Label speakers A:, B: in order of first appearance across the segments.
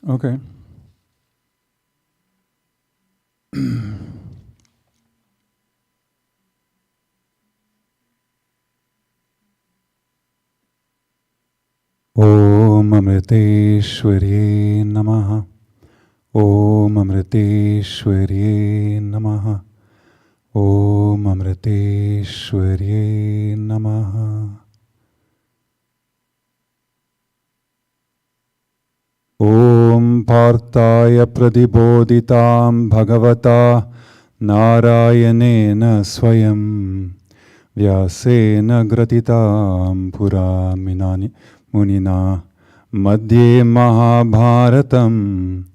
A: Okay. Om Amriteshwarye Namaha. Om Amriteshwarye Namaha. Om Amriteshwarye Namaha. Om Partaya Pradibodhitam Bhagavata Narayanena Swayam Vyasena Gratitam Pura Munina Madhye Mahabharatam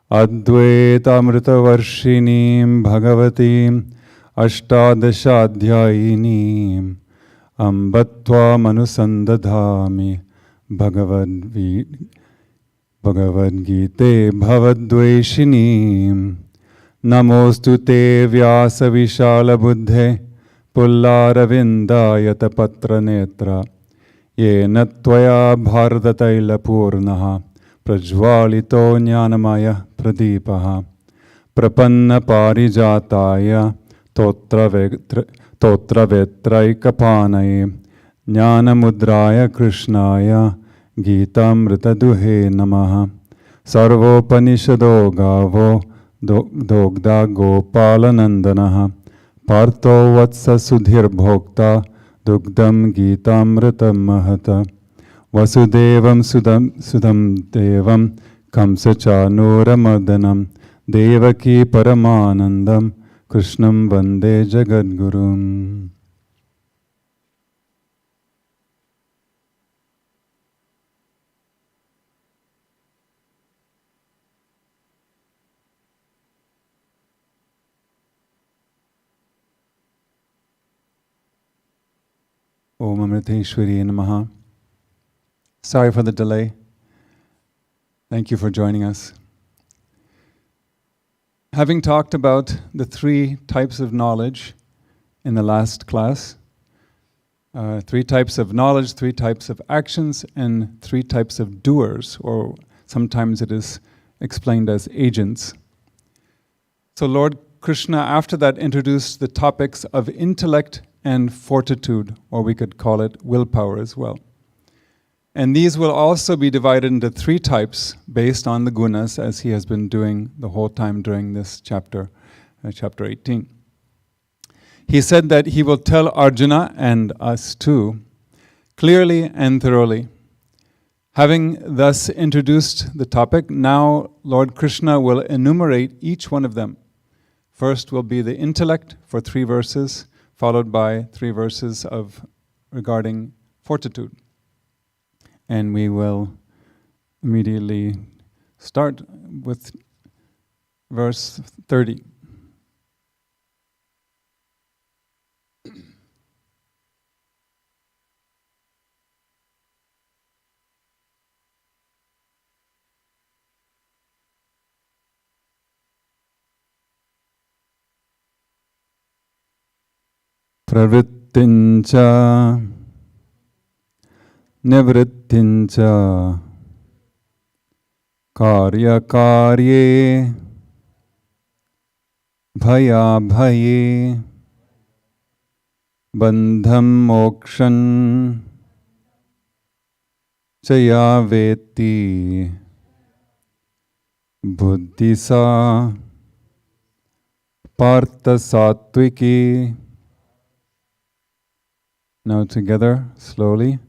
A: Advaitamritavarshinim Bhagavatim Ashtadashadhyayinim Ambatva Manusandadhami Bhagavad Gita Bhavadveshinim Namostu te Vyasa Vishala Buddhe Pullaravindayata Patra Netra Yena Tvaya Bharatataila Purnaha Prajvalito Jnanamaya Pradipaha Prapanna Parijataya Totra Vetraikapanaya Jnanamudraya Krishnaya Gitamrita Duhe Namaha Sarvopanishado Gavo Dogda Gopalanandanaha Partho Vatsa Sudhir Bhokta Dugdam Gitamritam Mahata Vasudevam Sudam Devam Kamsacha Nuramadanam Devaki Paramanandam Krishnam Vande Jagadgurum. Om Amriteshwarye Namaha. Sorry for the delay. Thank you for joining us. Having talked about the three types of knowledge in the last class, three types of knowledge, three types of actions, and three types of doers, or sometimes it is explained as agents. So Lord Krishna, after that, introduced the topics of intellect and fortitude, or we could call it willpower as well. And these will also be divided into three types based on the gunas, as he has been doing the whole time during this chapter, chapter 18. He said that he will tell Arjuna and us too, clearly and thoroughly. Having thus introduced the topic, now Lord Krishna will enumerate each one of them. First will be the intellect for 3 verses, followed by 3 verses regarding fortitude. And we will immediately start with verse 30. Pravrittincha Nivrittincha Karya Karye Bhaya Bhaye Bandham Mokshan Chaya Veti Buddhisa Partha Sattviki. Now together, slowly.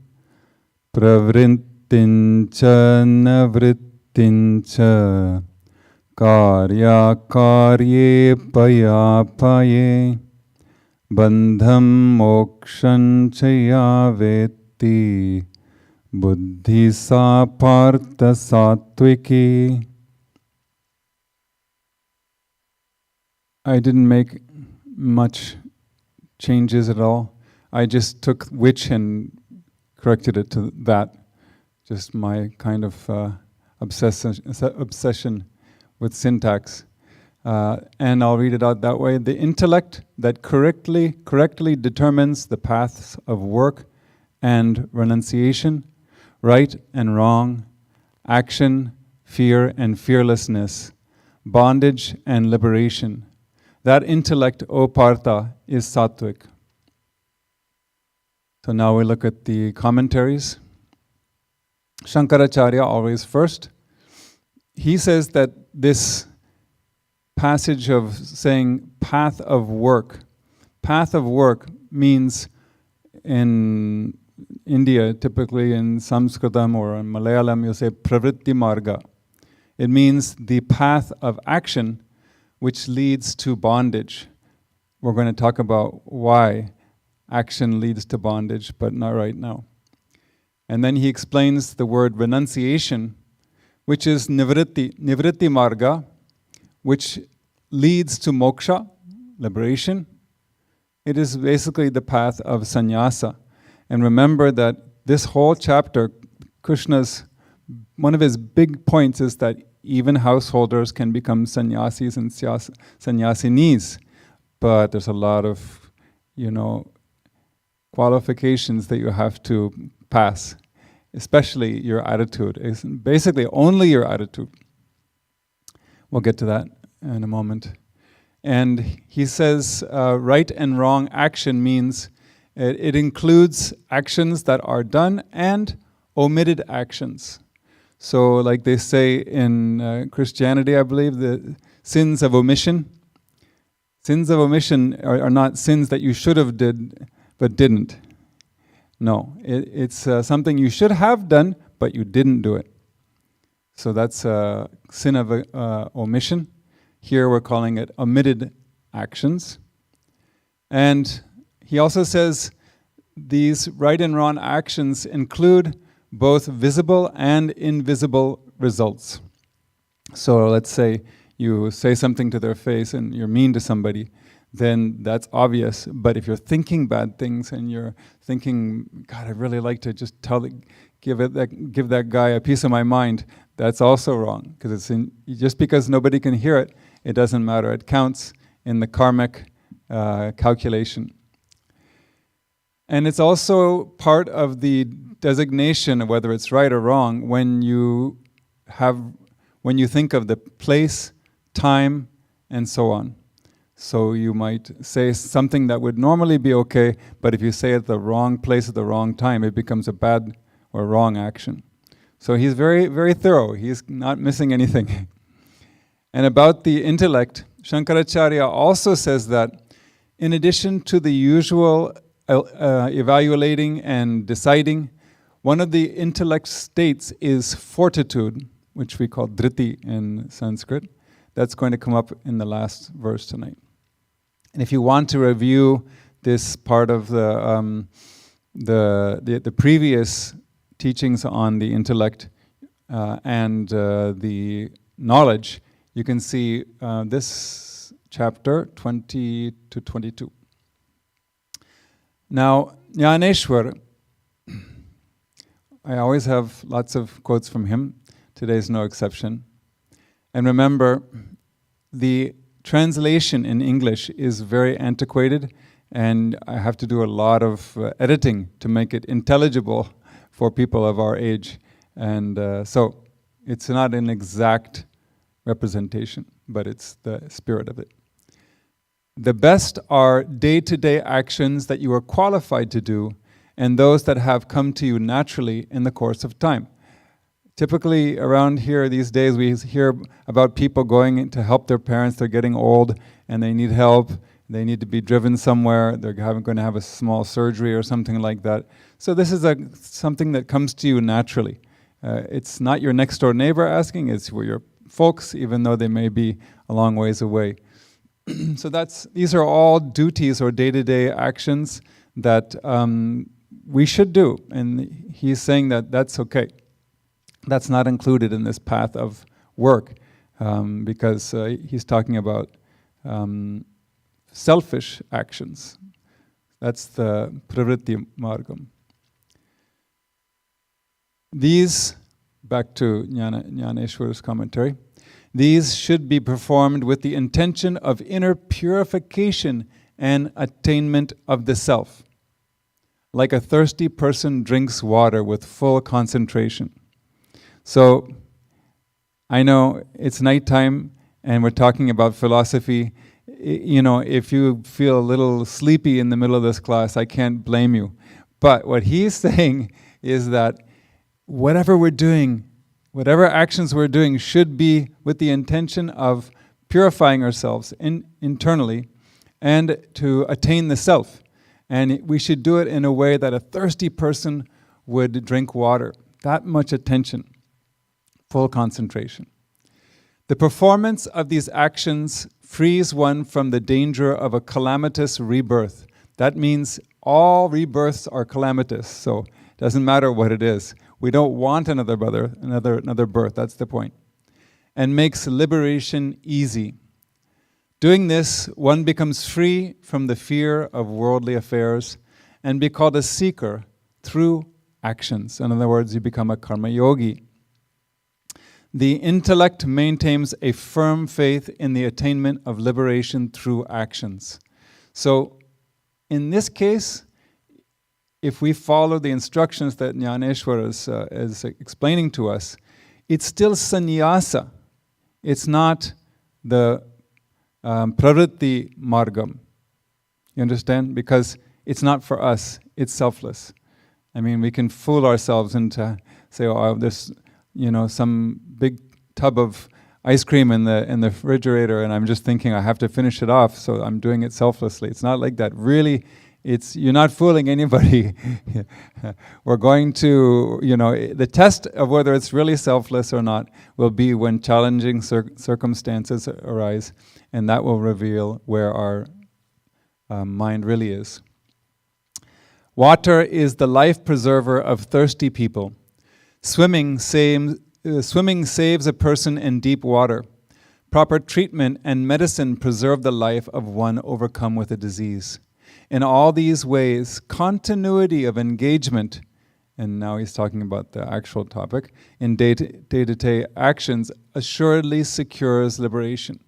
A: Pravrittincha navrittincha karya karye paya paye bandham mokshan chaya veti buddhisa partha sattviki. I didn't make much changes at all. I just took which and corrected it to that. Just my kind of obsession with syntax. And I'll read it out that way. The intellect that correctly determines the paths of work and renunciation, right and wrong, action, fear and fearlessness, bondage and liberation. That intellect, O Partha, is sattvic. So now we look at the commentaries. Shankaracharya, always first. He says that this passage of saying path of work means in India, typically in Sanskritam or in Malayalam, you say pravritti marga. It means the path of action which leads to bondage. We're going to talk about why action leads to bondage, but not right now. And then he explains the word renunciation, which is nivritti marga, which leads to moksha, liberation. It is basically the path of sannyasa. And remember that this whole chapter, Krishna's, one of his big points is that even householders can become sannyasis and sannyasinis. But there's a lot of, qualifications that you have to pass, especially your attitude. It's basically only your attitude. We'll get to that in a moment. And he says right and wrong action means it includes actions that are done and omitted actions. So like they say in Christianity, I believe, the sins of omission. Sins of omission are not sins that you should have did but didn't. No, it's something you should have done but you didn't do it. So that's a sin of omission. Here we're calling it omitted actions. And he also says these right and wrong actions include both visible and invisible results. So let's say you say something to their face and you're mean to somebody, then that's obvious. But if you're thinking bad things and you're thinking, God, I'd really like to just give that guy a piece of my mind, that's also wrong. Because just because nobody can hear it, it doesn't matter. It counts in the karmic calculation. And it's also part of the designation of whether it's right or wrong when you think of the place, time, and so on. So you might say something that would normally be okay, but if you say it at the wrong place at the wrong time, it becomes a bad or wrong action. So he's very, very thorough. He's not missing anything. And about the intellect, Shankaracharya also says that in addition to the usual evaluating and deciding, one of the intellect states is fortitude, which we call dhriti in Sanskrit. That's going to come up in the last verse tonight. And if you want to review this part of the previous teachings on the intellect and the knowledge, you can see this chapter 20 to 22. Now, Jnaneshwar, I always have lots of quotes from him. Today's no exception. And remember, the translation in English is very antiquated, and I have to do a lot of editing to make it intelligible for people of our age. And so it's not an exact representation, but it's the spirit of it. The best are day-to-day actions that you are qualified to do, and those that have come to you naturally in the course of time. Typically around here these days we hear about people going to help their parents. They're getting old and they need help. They need to be driven somewhere. They're going to have a small surgery or something like that. So this is something that comes to you naturally. It's not your next door neighbor asking, it's your folks, even though they may be a long ways away. So these are all duties or day-to-day actions that we should do. And he's saying that that's okay. That's not included in this path of work because he's talking about selfish actions. That's the pravritti margam. These, back to Jnaneshwar's commentary, these should be performed with the intention of inner purification and attainment of the self. Like a thirsty person drinks water with full concentration. So I know it's nighttime and we're talking about philosophy. If you feel a little sleepy in the middle of this class, I can't blame you. But what he's saying is that whatever we're doing, whatever actions we're doing should be with the intention of purifying ourselves internally and to attain the self. And we should do it in a way that a thirsty person would drink water. That much attention, full concentration. The performance of these actions frees one from the danger of a calamitous rebirth. That means all rebirths are calamitous, so it doesn't matter what it is. We don't want another birth, that's the point. And makes liberation easy. Doing this, one becomes free from the fear of worldly affairs and be called a seeker through actions. In other words, you become a karma yogi. The intellect maintains a firm faith in the attainment of liberation through actions. So, in this case, if we follow the instructions that Jnaneshwara is explaining to us, it's still sannyasa. It's not the pravritti margam. You understand? Because it's not for us. It's selfless. I mean, we can fool ourselves into say, oh, there's some big tub of ice cream in the refrigerator, and I'm just thinking I have to finish it off, so I'm doing it selflessly. It's not like that. Really, you're not fooling anybody. We're going to, the test of whether it's really selfless or not will be when challenging circumstances arise, and that will reveal where our mind really is. Water is the life preserver of thirsty people. Swimming saves a person in deep water. Proper treatment and medicine preserve the life of one overcome with a disease. In all these ways, continuity of engagement, and now he's talking about the actual topic, in day-to-day actions assuredly secures liberation.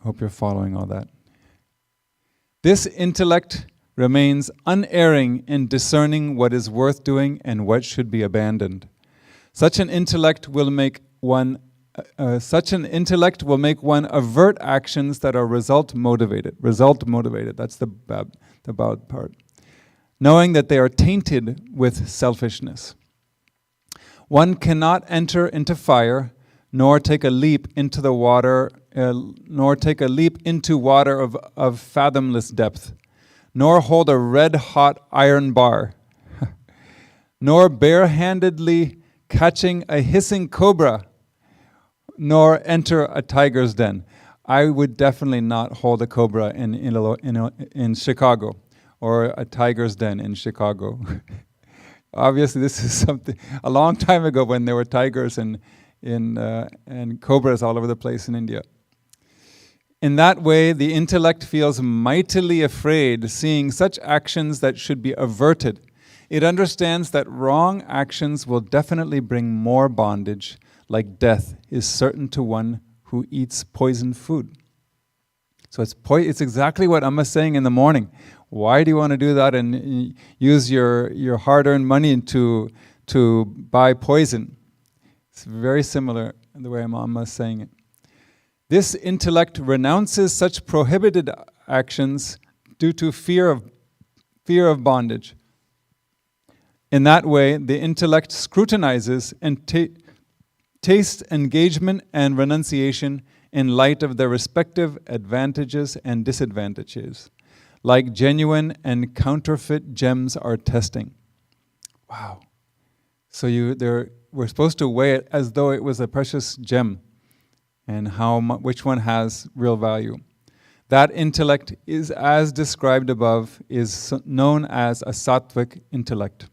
A: Hope you're following all that. This intellect remains unerring in discerning what is worth doing and what should be abandoned. Such an intellect will make one avert actions that are result motivated. That's the bad part. Knowing that they are tainted with selfishness. One cannot enter into fire, nor take a leap into the water, of fathomless depth, nor hold a red-hot iron bar, nor barehandedly catching a hissing cobra, nor enter a tiger's den. I would definitely not hold a cobra in Chicago, or a tiger's den in Chicago. Obviously, this is something a long time ago when there were tigers and cobras all over the place in India. In that way, the intellect feels mightily afraid, seeing such actions that should be averted. It understands that wrong actions will definitely bring more bondage, like death is certain to one who eats poisoned food. So it's exactly what Amma is saying in the morning. Why do you want to do that and use your hard-earned money to buy poison? It's very similar in the way Amma is saying it. This intellect renounces such prohibited actions due to fear of bondage. In that way, the intellect scrutinizes and tastes engagement and renunciation in light of their respective advantages and disadvantages, like genuine and counterfeit gems are testing. Wow. So we're supposed to weigh it as though it was a precious gem, and which one has real value. That intellect is, as described above, is known as a sattvic intellect.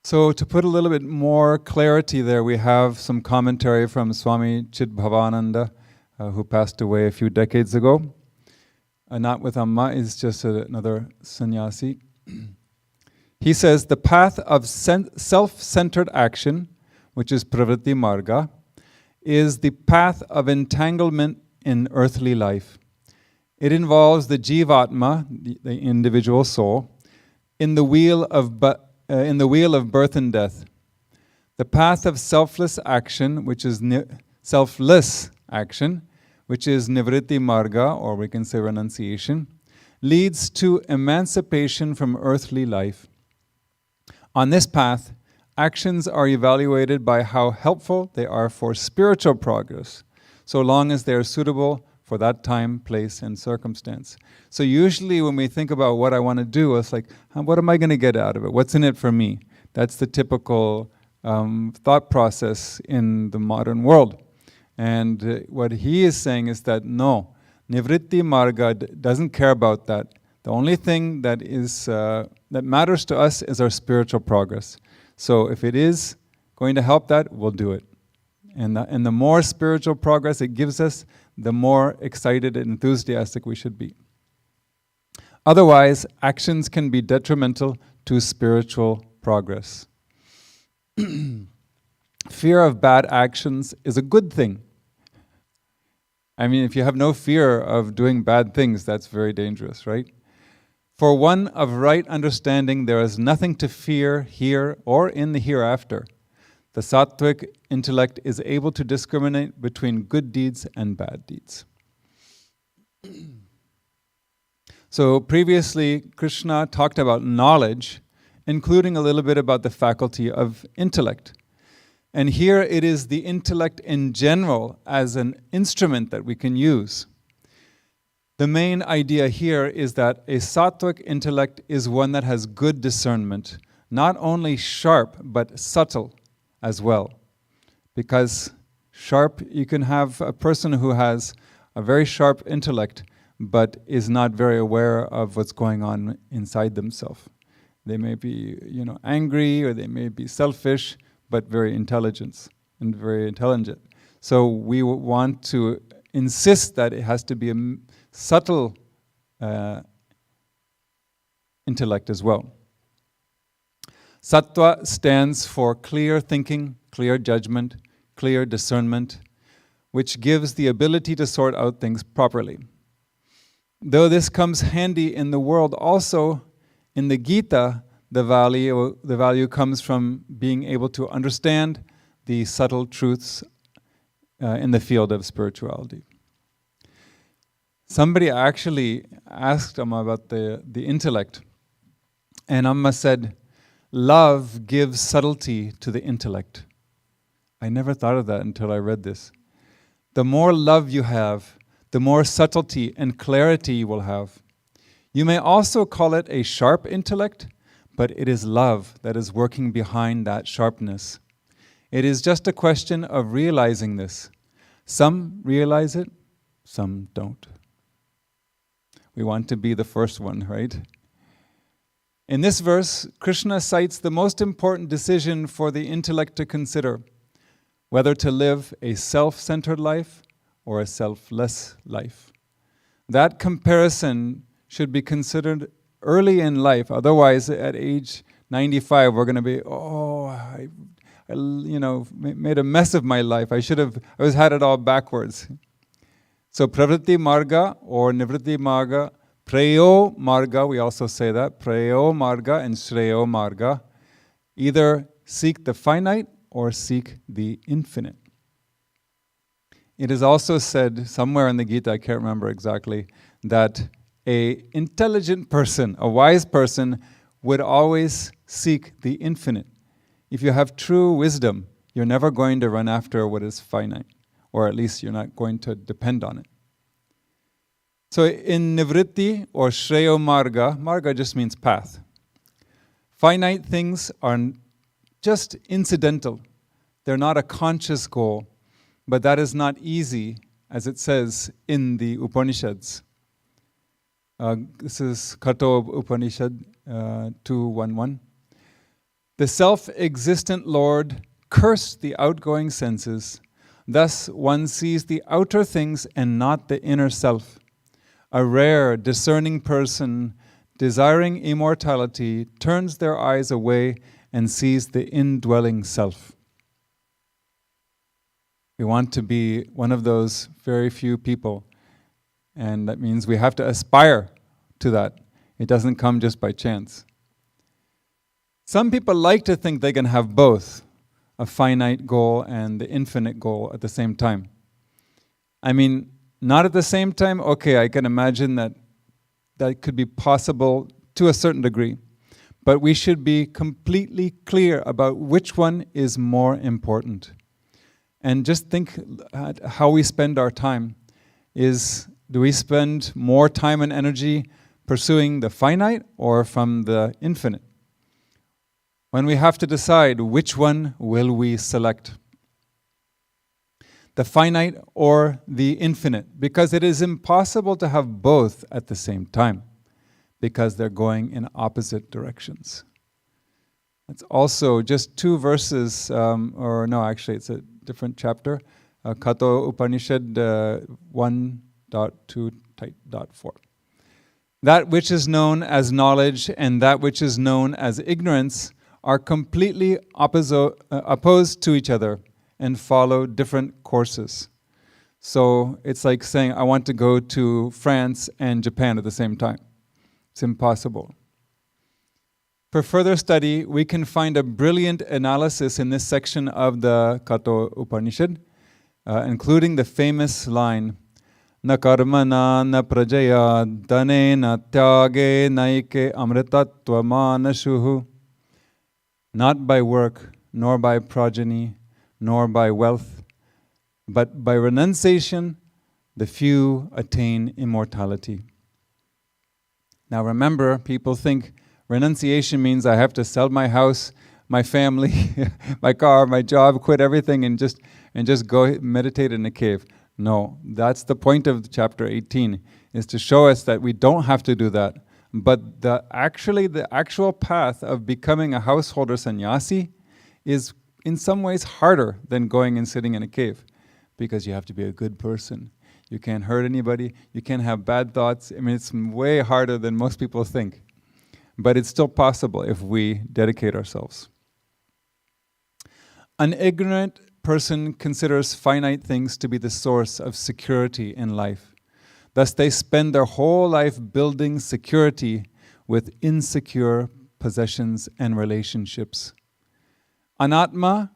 A: So to put a little bit more clarity there, we have some commentary from Swami Chidbhavananda, who passed away a few decades ago. Not with Amma, is just another sannyasi. He says, the path of self-centered action, which is pravritti marga, is the path of entanglement in earthly life. It involves the jivatma, the individual soul, in the wheel of birth and death. The path of selfless action, which is selfless action, which is nivritti marga, or we can say renunciation, leads to emancipation from earthly life. On this path, actions are evaluated by how helpful they are for spiritual progress, so long as they are suitable for that time, place, and circumstance. So usually when we think about what I want to do, it's like, what am I going to get out of it? What's in it for me? That's the typical thought process in the modern world. And what he is saying is that no, nivritti marga doesn't care about that. The only thing that is that matters to us is our spiritual progress. So if it is going to help that, we'll do it. And the more spiritual progress it gives us, the more excited and enthusiastic we should be. Otherwise, actions can be detrimental to spiritual progress. Fear of bad actions is a good thing. I mean, if you have no fear of doing bad things, that's very dangerous, right? For one of right understanding, there is nothing to fear here or in the hereafter. The sattvic intellect is able to discriminate between good deeds and bad deeds. So previously, Krishna talked about knowledge, including a little bit about the faculty of intellect. And here it is the intellect in general as an instrument that we can use. The main idea here is that a sattvic intellect is one that has good discernment, not only sharp, but subtle as well. Because sharp, you can have a person who has a very sharp intellect, but is not very aware of what's going on inside themselves. They may be, angry, or they may be selfish, but very intelligent. So we want to insist that it has to be a subtle intellect as well. Sattva stands for clear thinking, clear judgment, clear discernment, which gives the ability to sort out things properly. Though this comes handy in the world, also in the Gita, the value comes from being able to understand the subtle truths in the field of spirituality. Somebody actually asked Amma about the intellect, and Amma said, love gives subtlety to the intellect. I never thought of that until I read this. The more love you have, the more subtlety and clarity you will have. You may also call it a sharp intellect, but it is love that is working behind that sharpness. It is just a question of realizing this. Some realize it, some don't. We want to be the first one, right? In this verse, Krishna cites the most important decision for the intellect to consider, whether to live a self-centered life or a selfless life. That comparison should be considered early in life. Otherwise, at age 95, we're going to be, I made a mess of my life. I had it all backwards. So pravritti marga or nivritti marga, preyo marga, we also say that, preyo marga and shreyo marga, either seek the finite or seek the infinite. It is also said somewhere in the Gita, I can't remember exactly, that an intelligent person, a wise person, would always seek the infinite. If you have true wisdom, you're never going to run after what is finite, or at least you're not going to depend on it. So in nivritti or shreyo marga, marga just means path. Finite things are just incidental. They're not a conscious goal, but that is not easy, as it says in the Upanishads. This is Kato Upanishad 2.1.1. The self-existent Lord cursed the outgoing senses. Thus one sees the outer things and not the inner self. A rare, discerning person, desiring immortality, turns their eyes away and sees the indwelling self. We want to be one of those very few people. And that means we have to aspire to that. It doesn't come just by chance. Some people like to think they can have both. a finite goal and the infinite goal at the same time. I mean, not at the same time, okay, I can imagine that that could be possible to a certain degree. But we should be completely clear about which one is more important. And just think at how we spend our time. Do we spend more time and energy pursuing the finite or from the infinite? When we have to decide which one will we select, the finite or the infinite, because it is impossible to have both at the same time, because they're going in opposite directions. It's also just 2 verses, actually it's a different chapter, Kato Upanishad 1.2.4. That which is known as knowledge and that which is known as ignorance are completely opposed to each other and follow different courses. So it's like saying, I want to go to France and Japan at the same time. It's impossible. For further study, we can find a brilliant analysis in this section of the Kato Upanishad, including the famous line, Na karmana na prajaya dane na tyage naike amritatva manashuhu. Not by work, nor by progeny, nor by wealth, but by renunciation, the few attain immortality. Now remember, people think renunciation means I have to sell my house, my family, my car, my job, quit everything and just go meditate in a cave. No, that's the point of chapter 18, is to show us that we don't have to do that. But the actual path of becoming a householder sannyasi is in some ways harder than going and sitting in a cave, because you have to be a good person. You can't hurt anybody. You can't have bad thoughts. I mean, it's way harder than most people think. But it's still possible if we dedicate ourselves. An ignorant person considers finite things to be the source of security in life. Thus, they spend their whole life building security with insecure possessions and relationships. Anatma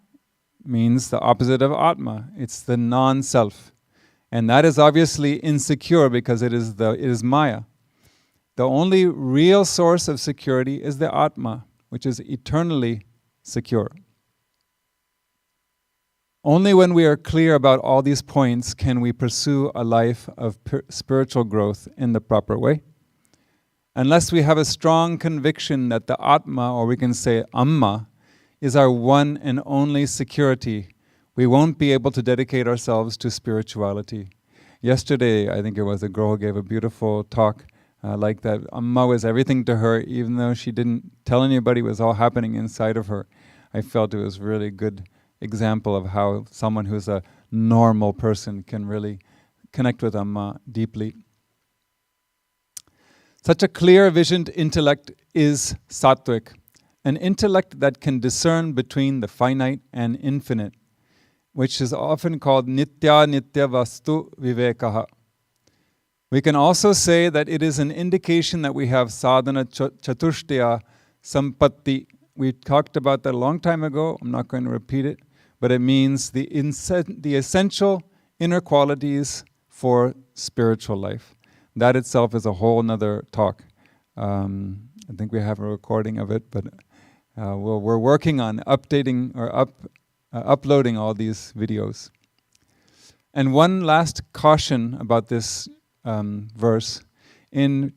A: means the opposite of Atma. It's the non-self. And that is obviously insecure because it is Maya. The only real source of security is the Atma, which is eternally secure. Only when we are clear about all these points can we pursue a life of spiritual growth in the proper way. Unless we have a strong conviction that the Atma, or we can say Amma, is our one and only security, we won't be able to dedicate ourselves to spirituality. Yesterday, I think it was, a girl who gave a beautiful talk like that. Amma was everything to her, even though she didn't tell anybody, it was all happening inside of her. I felt it was really good example of how someone who's a normal person can really connect with Amma deeply. Such a clear visioned intellect is sattvic, an intellect that can discern between the finite and infinite, which is often called nitya vastu vivekaha. We can also say that it is an indication that we have sadhana chatushtaya sampatti. We talked about that a long time ago. I'm not going to repeat it, but it means the essential inner qualities for spiritual life. That itself is a whole nother talk. I think we have a recording of it, but we're working on updating or uploading all these videos. And one last caution about this verse. In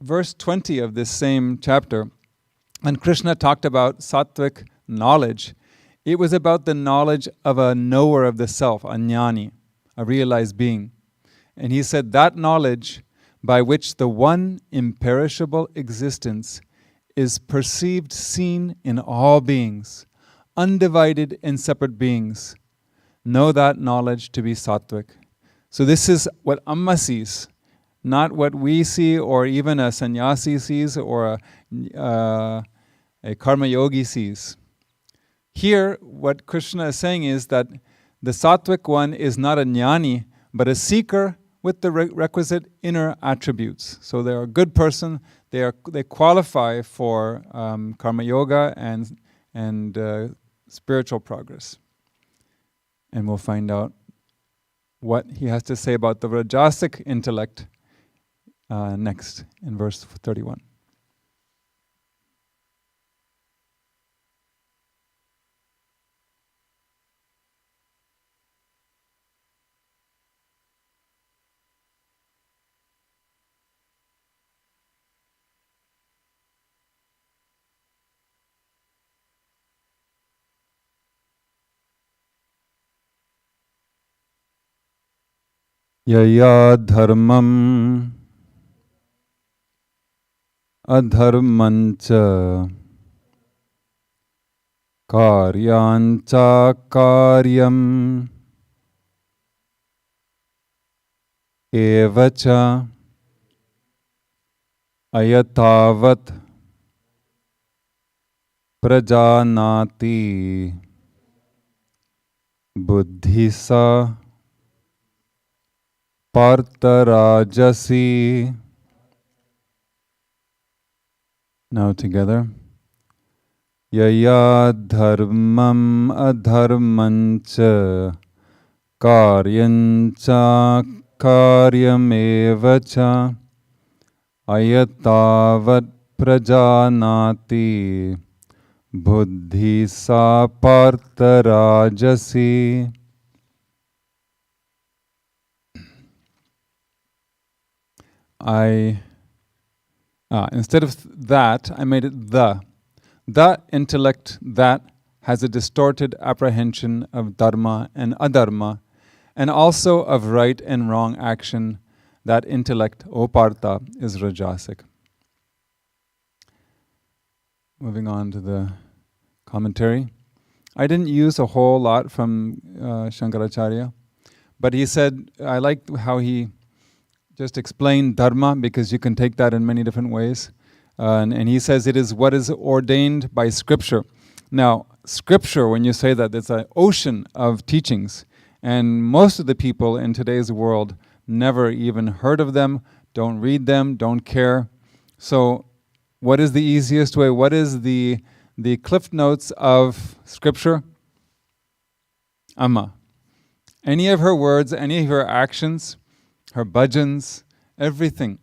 A: verse 20 of this same chapter, when Krishna talked about sattvic knowledge, it was about the knowledge of a knower of the self, a jnani, a realized being. And he said that knowledge by which the one imperishable existence is perceived, seen in all beings, undivided and separate beings, know that knowledge to be sattvic. So this is what Amma sees, not what we see or even a sannyasi sees or a karma yogi sees. Here, what Krishna is saying is that the sattvic one is not a jnani, but a seeker with the requisite inner attributes. So they're a good person. They qualify for karma yoga and spiritual progress. And we'll find out what he has to say about the Rajasic intellect next in verse 31. Yaya dharmam adharmancha karyancha karyam evacha ayatavat prajanati buddhisa partarajasi. Now together. Yaya dharmam adharmancha karyancha karyamevacha ayatavat prajanati buddhi sa partarajasi. Instead of that, I made it the. The intellect that has a distorted apprehension of dharma and adharma, and also of right and wrong action. That intellect, O Partha, is Rajasic. Moving on to the commentary. I didn't use a whole lot from Shankaracharya, but he said, I liked how he just explained dharma, because you can take that in many different ways. And he says it is what is ordained by scripture. Now, scripture, when you say that, it's an ocean of teachings. And most of the people in today's world never even heard of them, don't read them, don't care. So what is the easiest way? What is the cliff notes of scripture? Amma. Any of her words, any of her actions, her bhajans, everything.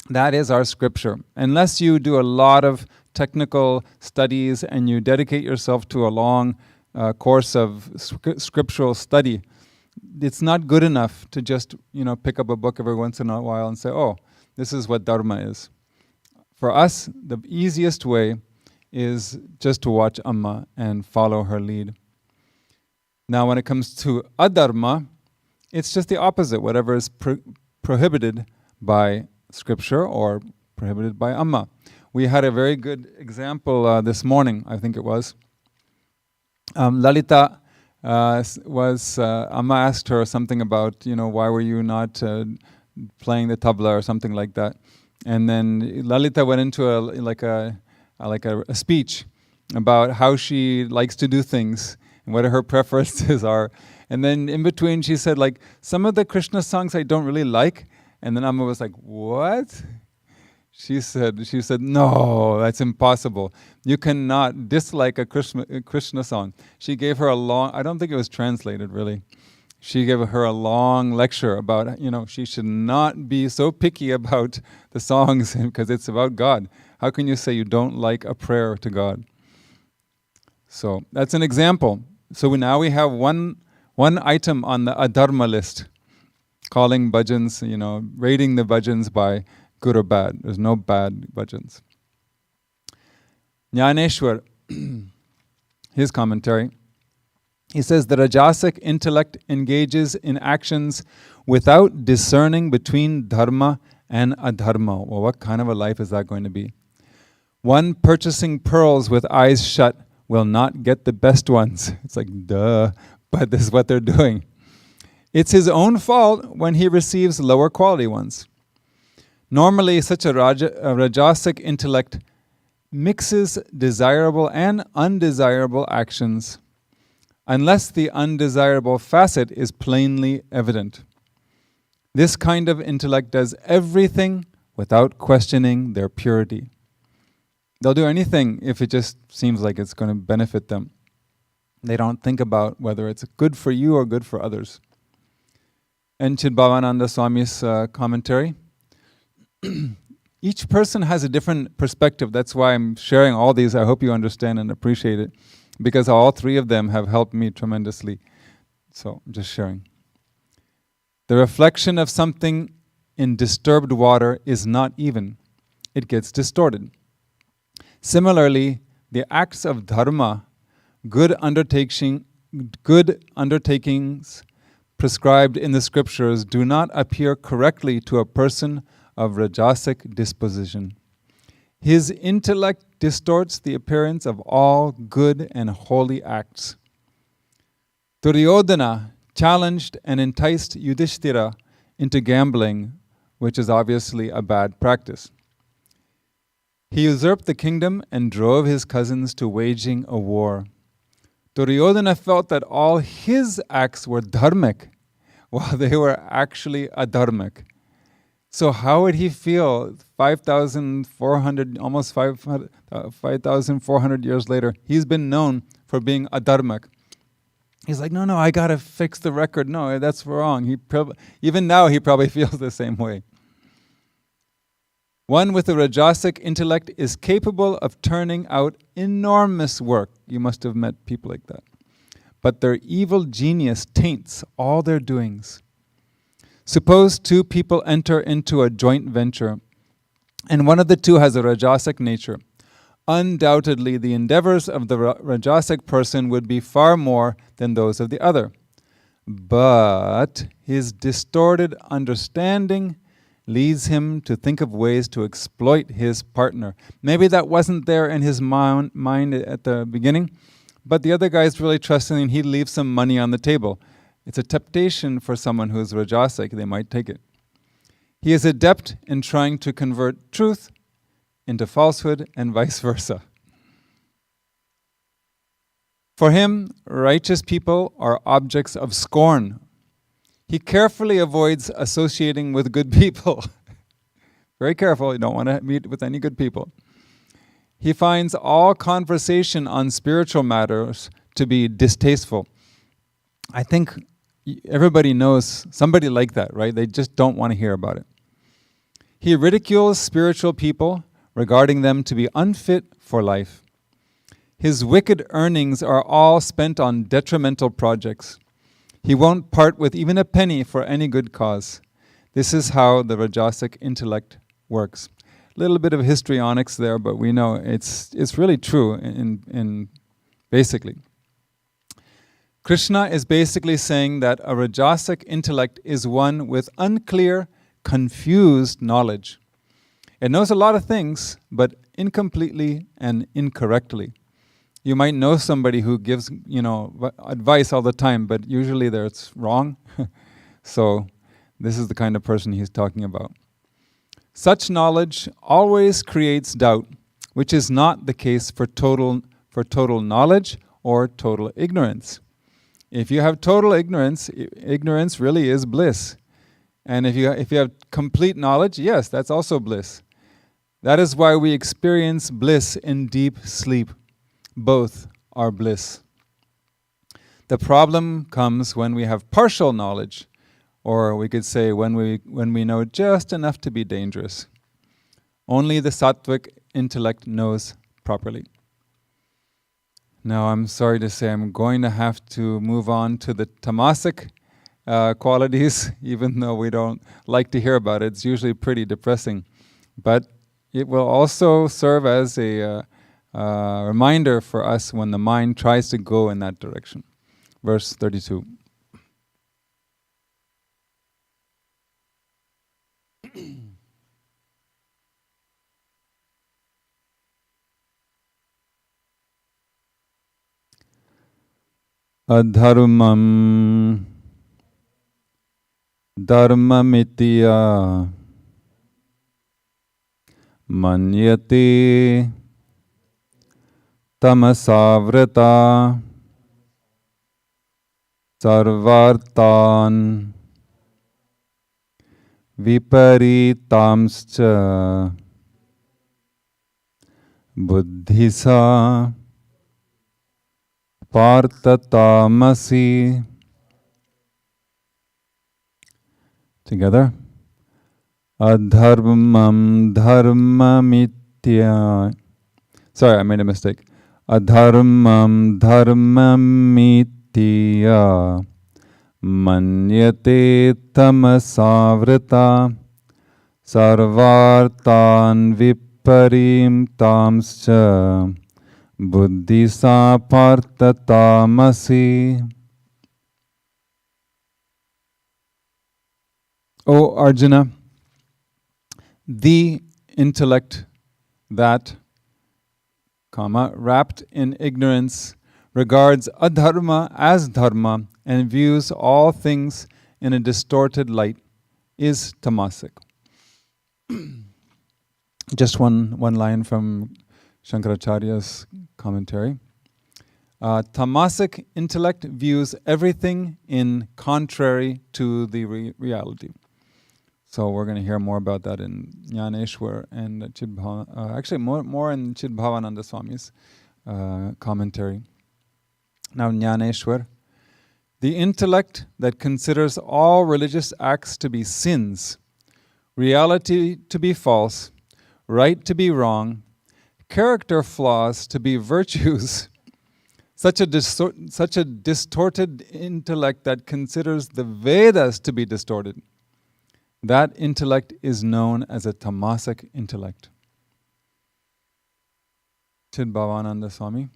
A: That is our scripture. Unless you do a lot of technical studies and you dedicate yourself to a long course of scriptural study, it's not good enough to just pick up a book every once in a while and say, oh, this is what dharma is. For us, the easiest way is just to watch Amma and follow her lead. Now, when it comes to adharma, it's just the opposite, whatever is prohibited by scripture or prohibited by Amma. We had a very good example this morning, I think it was. Lalita Amma asked her something about, why were you not playing the tabla or something like that. And then Lalita went into a speech about how she likes to do things and what her preferences are. And then in between she said, some of the Krishna songs I don't really like. And then Amma was like, what? She said, no, that's impossible. You cannot dislike a Krishna song. She gave her I don't think it was translated really. She gave her a long lecture about, she should not be so picky about the songs because it's about God. How can you say you don't like a prayer to God? So that's an example. So now we have one item on the adharma list, calling bhajans, rating the bhajans by good or bad. There's no bad bhajans. Jnaneshwar, his commentary, he says the Rajasic intellect engages in actions without discerning between dharma and adharma. Well, what kind of a life is that going to be? One purchasing pearls with eyes shut will not get the best ones. It's like, duh, but this is what they're doing. It's his own fault when he receives lower quality ones. Normally, such a Rajasic intellect mixes desirable and undesirable actions, unless the undesirable facet is plainly evident. This kind of intellect does everything without questioning their purity. They'll do anything if it just seems like it's going to benefit them. They don't think about whether it's good for you or good for others. And Bhavananda Swami's commentary, each person has a different perspective. That's why I'm sharing all these. I hope you understand and appreciate it, because all three of them have helped me tremendously. So I'm just sharing. The reflection of something in disturbed water is not even. It gets distorted. Similarly, the acts of dharma, good undertakings prescribed in the scriptures, do not appear correctly to a person of rajasic disposition. His intellect distorts the appearance of all good and holy acts. Duryodhana challenged and enticed Yudhishthira into gambling, which is obviously a bad practice. He usurped the kingdom and drove his cousins to waging a war. Duryodhana felt that all his acts were dharmic, while they were actually adharmic. So how would he feel 5,400, almost 5,400 years later? He's been known for being adharmic. He's like, no, I gotta fix the record. No, that's wrong. Even now, he probably feels the same way. One with a rajasic intellect is capable of turning out enormous work. You must have met people like that. But their evil genius taints all their doings. Suppose two people enter into a joint venture, and one of the two has a rajasic nature. Undoubtedly, the endeavors of the rajasic person would be far more than those of the other. But his distorted understanding leads him to think of ways to exploit his partner. Maybe that wasn't there in his mind at the beginning, but the other guy's really trusting and he leaves some money on the table. It's a temptation for someone who is rajasic. They might take it. He is adept in trying to convert truth into falsehood and vice versa. For him, righteous people are objects of scorn. He carefully avoids associating with good people. Very careful, you don't want to meet with any good people. He finds all conversation on spiritual matters to be distasteful. I think everybody knows somebody like that, right? They just don't want to hear about it. He ridicules spiritual people, regarding them to be unfit for life. His wicked earnings are all spent on detrimental projects. He won't part with even a penny for any good cause. This is how the rajasic intellect works. A little bit of histrionics there, but we know it's really true in basically. Krishna is basically saying that a rajasic intellect is one with unclear, confused knowledge. It knows a lot of things, but incompletely and incorrectly. You might know somebody who gives, advice all the time, but usually it's wrong. So this is the kind of person he's talking about. Such knowledge always creates doubt, which is not the case for total knowledge or total ignorance. If you have total ignorance, ignorance really is bliss. And if you have complete knowledge, yes, that's also bliss. That is why we experience bliss in deep sleep. Both are bliss. The problem comes when we have partial knowledge, or we could say when we know just enough to be dangerous. Only the sattvic intellect knows properly. Now, I'm sorry to say I'm going to have to move on to the tamasic qualities, even though we don't like to hear about it. It's usually pretty depressing. But it will also serve as a reminder for us when the mind tries to go in that direction. Verse 32. Adharmam dharmamitya manyate tamasavrata sarvartan viparitamscha buddhisa Partha tamasi. Together. Adharmam dharmamitya. Sorry, I made a mistake. Adharmam dharmamitya. Manyate tamasavrita. Sarvartan viparim tamscha. Buddhisa partha tamasi. O Arjuna, the intellect that, wrapped in ignorance, regards adharma as dharma and views all things in a distorted light is tamasic. Just one line from Shankaracharya's commentary. Tamasic intellect views everything in contrary to the reality. So we're going to hear more about that in Jnaneshwar and actually more in Chidbhavananda Swami's commentary. Now Jnaneshwar, the intellect that considers all religious acts to be sins, reality to be false, right to be wrong, character flaws to be virtues, such a distorted intellect that considers the Vedas to be distorted, that intellect is known as a tamasic intellect. Chidbhavananda Swami.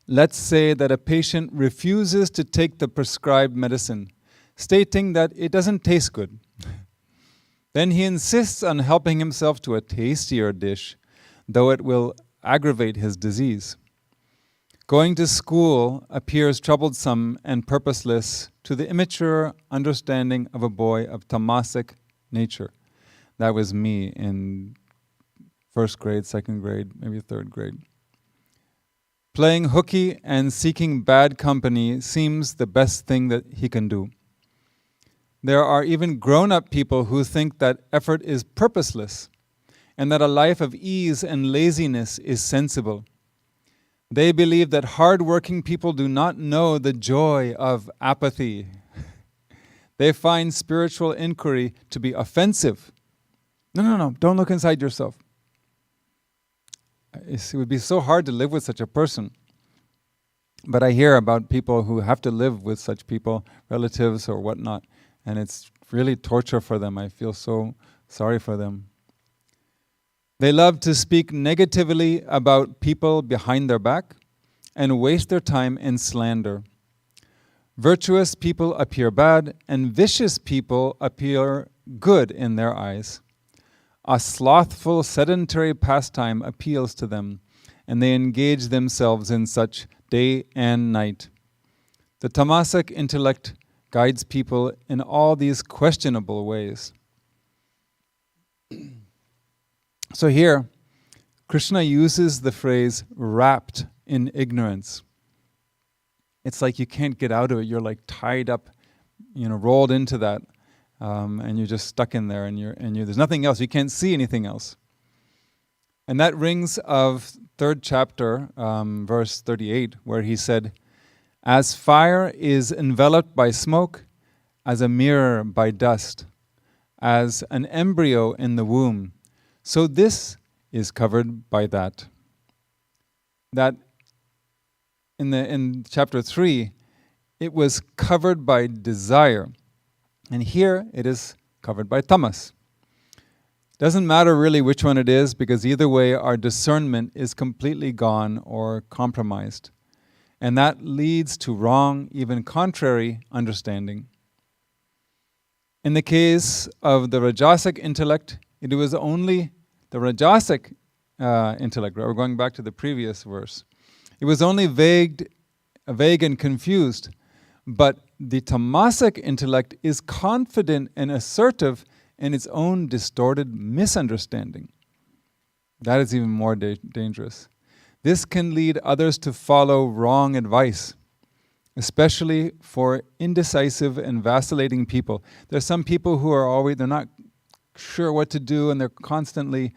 A: Let's say that a patient refuses to take the prescribed medicine, stating that it doesn't taste good. Then he insists on helping himself to a tastier dish, though it will aggravate his disease. Going to school appears troublesome and purposeless to the immature understanding of a boy of tamasic nature. That was me in first grade, second grade, maybe third grade. Playing hooky and seeking bad company seems the best thing that he can do. There are even grown-up people who think that effort is purposeless and that a life of ease and laziness is sensible. They believe that hard-working people do not know the joy of apathy. They find spiritual inquiry to be offensive. No, don't look inside yourself. It would be so hard to live with such a person. But I hear about people who have to live with such people, relatives or whatnot, and it's really torture for them. I feel so sorry for them. They love to speak negatively about people behind their back and waste their time in slander. Virtuous people appear bad, and vicious people appear good in their eyes. A slothful, sedentary pastime appeals to them, and they engage themselves in such day and night. The tamasic intellect guides people in all these questionable ways. So here, Krishna uses the phrase wrapped in ignorance. It's like you can't get out of it. You're like tied up, rolled into that, and you're just stuck in there, and there's nothing else. You can't see anything else. And that rings of 3rd chapter, verse 38, where he said, "As fire is enveloped by smoke, as a mirror by dust, as an embryo in the womb, so this is covered by that." That in chapter 3, it was covered by desire. And here it is covered by tamas. Doesn't matter really which one it is, because either way our discernment is completely gone or compromised. And that leads to wrong, even contrary understanding. In the case of the rajasic intellect, it was only the rajasic intellect. We're going back to the previous verse. It was only vague and confused, but the tamasic intellect is confident and assertive in its own distorted misunderstanding. That is even more dangerous. This can lead others to follow wrong advice, especially for indecisive and vacillating people. There's some people who are they're not sure what to do, and they're constantly,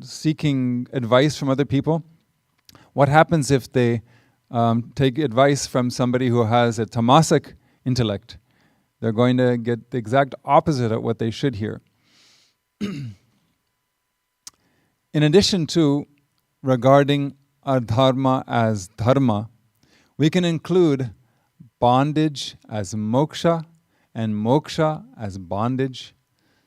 A: seeking advice from other people. What happens if they take advice from somebody who has a tamasic intellect. They're going to get the exact opposite of what they should hear. In addition to regarding adharma as dharma, we can include bondage as moksha and moksha as bondage,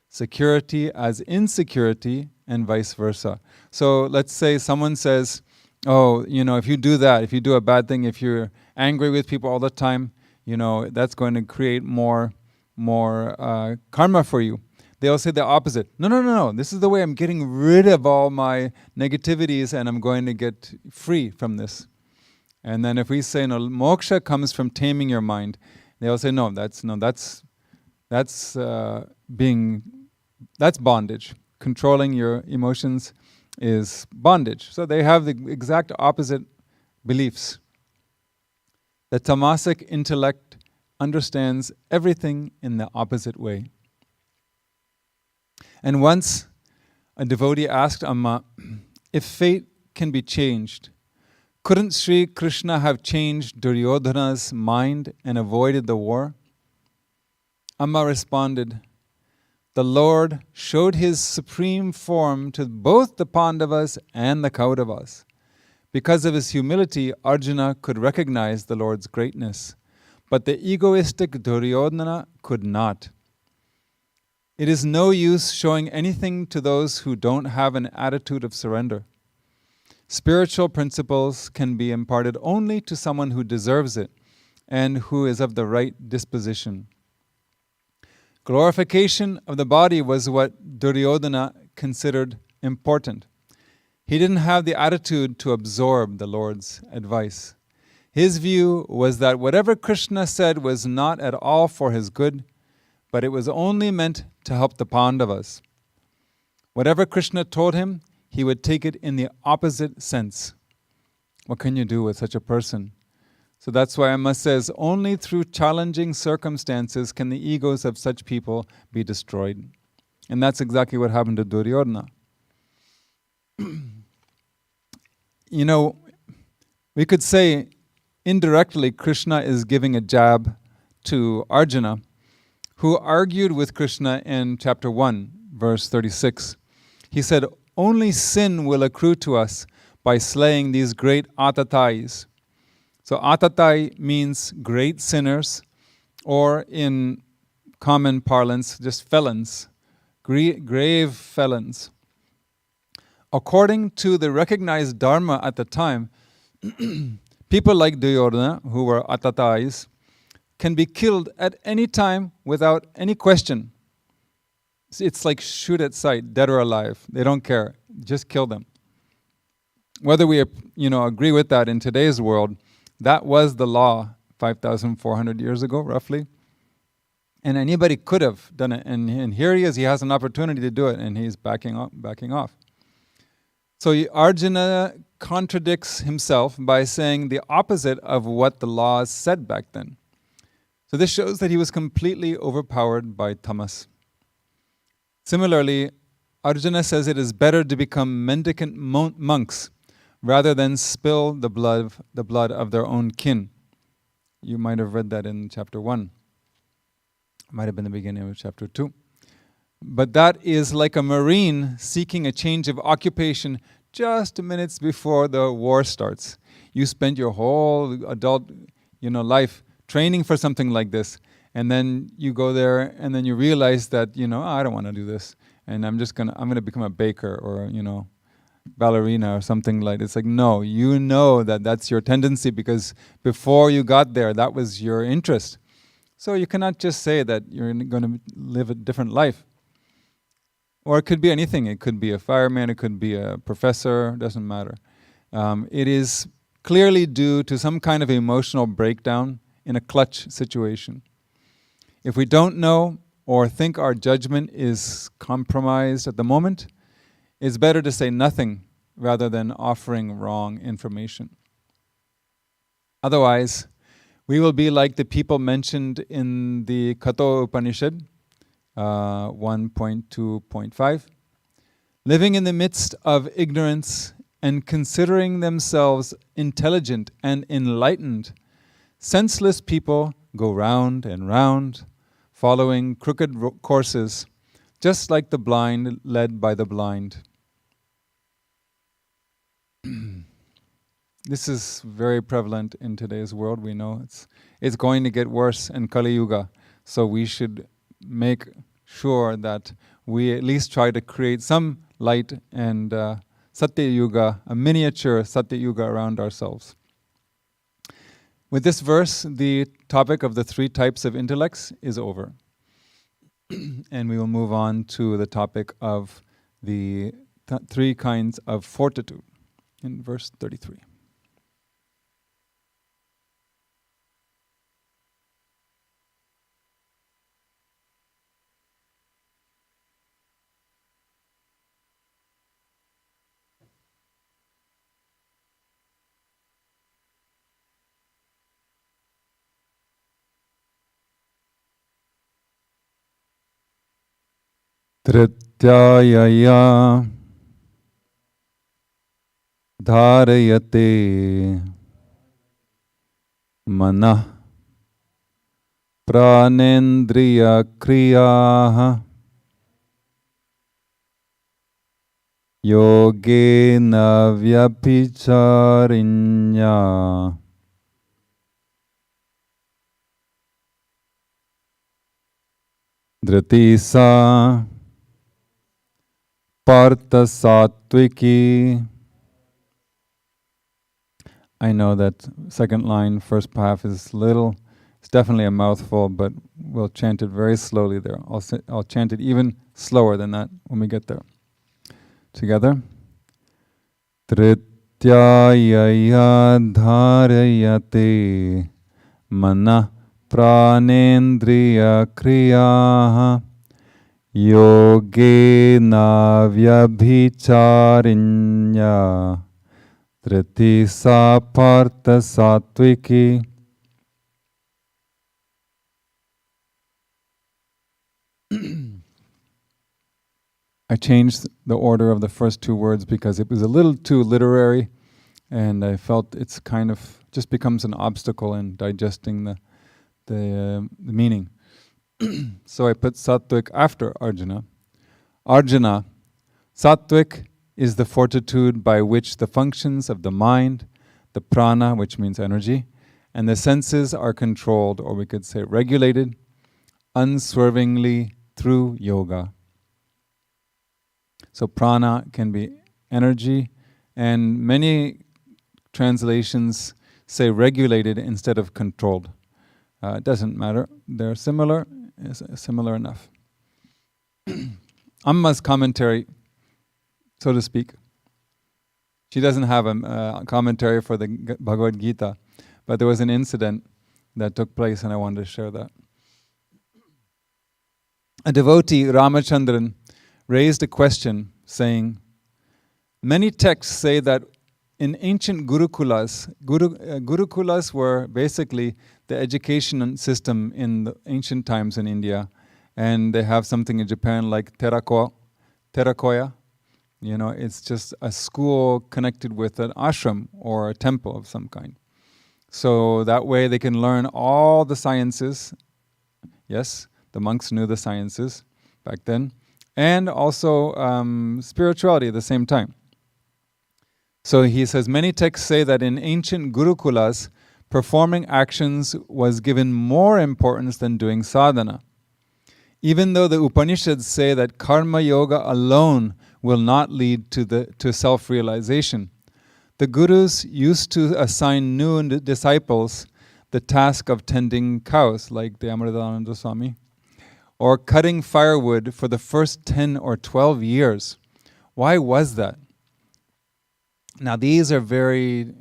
A: security as insecurity, and vice versa. So let's say someone says, oh, if you do that, if you do a bad thing, if you're angry with people all the time, that's going to create more karma for you. They'll say the opposite. No. This is the way I'm getting rid of all my negativities and I'm going to get free from this. And then if we say, no, moksha comes from taming your mind, they'll say, that's bondage. Controlling your emotions is bondage. So they have the exact opposite beliefs. The tamasic intellect understands everything in the opposite way. And once a devotee asked Amma, if fate can be changed, couldn't Sri Krishna have changed Duryodhana's mind and avoided the war? Amma responded, the Lord showed his supreme form to both the Pandavas and the Kauravas. Because of his humility, Arjuna could recognize the Lord's greatness, but the egoistic Duryodhana could not. It is no use showing anything to those who don't have an attitude of surrender. Spiritual principles can be imparted only to someone who deserves it and who is of the right disposition. Glorification of the body was what Duryodhana considered important. He didn't have the attitude to absorb the Lord's advice. His view was that whatever Krishna said was not at all for his good, but it was only meant to help the Pandavas. Whatever Krishna told him, he would take it in the opposite sense. What can you do with such a person? So that's why Amma says, only through challenging circumstances can the egos of such people be destroyed. And that's exactly what happened to Duryodhana. We could say indirectly Krishna is giving a jab to Arjuna, who argued with Krishna in chapter 1, verse 36. He said, only sin will accrue to us by slaying these great atatais. So atatai means great sinners, or in common parlance, just felons, grave felons. According to the recognized dharma at the time, people like Duryodhana, who were atatais, can be killed at any time without any question. It's like shoot at sight, dead or alive. They don't care. Just kill them. Whether we agree with that in today's world, that was the law 5,400 years ago, roughly. And anybody could have done it. And here he is, he has an opportunity to do it, and he's backing off. So Arjuna contradicts himself by saying the opposite of what the laws said back then. So this shows that he was completely overpowered by tamas. Similarly, Arjuna says it is better to become mendicant monks rather than spill the blood of their own kin. You might have read that in chapter 1. Might have been the beginning of chapter 2. But that is like a marine seeking a change of occupation just minutes before the war starts. You spent your whole adult life training for something like this, and then you go there and then you realize that I don't want to do this, and I'm going to become a baker or ballerina or something like that. It's like, no, that's your tendency because before you got there that was your interest. So you cannot just say that you're going to live a different life. Or it could be anything. It could be a fireman, it could be a professor, doesn't matter. It is clearly due to some kind of emotional breakdown in a clutch situation. If we don't know or think our judgment is compromised at the moment, it's better to say nothing rather than offering wrong information. Otherwise, we will be like the people mentioned in the Katha Upanishad, 1.2.5, living in the midst of ignorance and considering themselves intelligent and enlightened, senseless people go round and round, following crooked courses, just like the blind led by the blind. This is very prevalent in today's world. We know it's going to get worse in Kali Yuga, so we should make sure that we at least try to create some light and Satya Yuga, a miniature Satya Yuga around ourselves. With this verse, the topic of the three types of intellects is over. And we will move on to the topic of the three kinds of fortitude in verse 33. Trityayaya dharayate manah pranendriya kriyaha yogena vyabhicharinya dhritisa Partha Sattviki. I know that second line, first half is it's definitely a mouthful, but we'll chant it very slowly there. I'll chant it even slower than that when we get there. Together. Trityayaya dharayate mana pranendriya kriyaha Yogena vyabhicharinya Tritisa Partha Sattviki. I changed the order of the first two words because it was a little too literary, and I felt it's kind of just becomes an obstacle in digesting the meaning. So I put Sattvic after Arjuna. Arjuna, Sattvic is the fortitude by which the functions of the mind, the prana, which means energy, and the senses are controlled, or we could say regulated, unswervingly through yoga. So prana can be energy, and many translations say regulated instead of controlled. It doesn't matter. They're similar. Is similar enough. Amma's commentary, so to speak. She doesn't have a commentary for the Bhagavad Gita, but there was an incident that took place and I wanted to share that. A devotee, Ramachandran, raised a question saying, many texts say that in ancient gurukulas, gurukulas were basically the education system in the ancient times in India, and they have something in Japan like terakoya. You know, it's just a school connected with an ashram or a temple of some kind. So that way they can learn all the sciences. Yes, the monks knew the sciences back then, and also spirituality at the same time. So he says, many texts say that in ancient gurukulas, performing actions was given more importance than doing sadhana. Even though the Upanishads say that karma yoga alone will not lead to self-realization, the gurus used to assign new disciples the task of tending cows, like the Shantamritananda Swami, or cutting firewood for the first 10 or 12 years. Why was that? Now these are very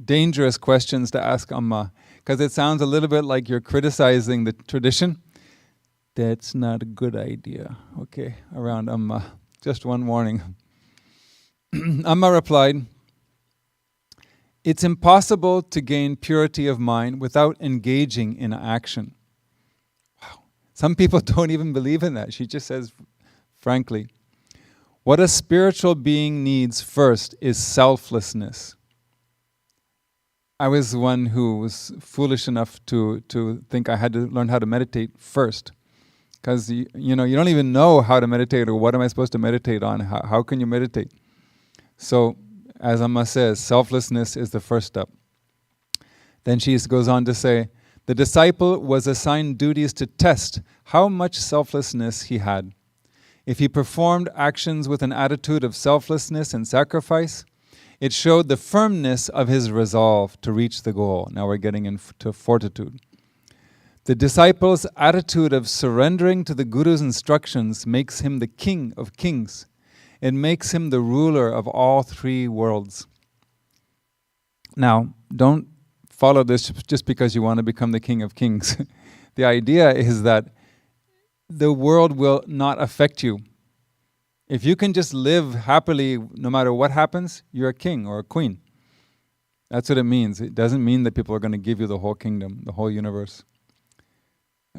A: dangerous questions to ask Amma, because it sounds a little bit like you're criticizing the tradition. That's not a good idea, okay, around Amma. Just one warning. Amma replied, it's impossible to gain purity of mind without engaging in action. Wow. Some people don't even believe in that. She just says, frankly, What a spiritual being needs first is selflessness. I was one who was foolish enough to think I had to learn how to meditate first. Because you don't even know how to meditate, or what am I supposed to meditate on? How can you meditate? So, as Amma says, selflessness is the first step. Then she goes on to say, the disciple was assigned duties to test how much selflessness he had. If he performed actions with an attitude of selflessness and sacrifice, it showed the firmness of his resolve to reach the goal. Now we're getting into fortitude. The disciple's attitude of surrendering to the Guru's instructions makes him the king of kings. It makes him the ruler of all three worlds. Now, don't follow this just because you want to become the king of kings. The idea is that the world will not affect you. If you can just live happily no matter what happens, you're a king or a queen. That's what it means. It doesn't mean that people are going to give you the whole kingdom, the whole universe.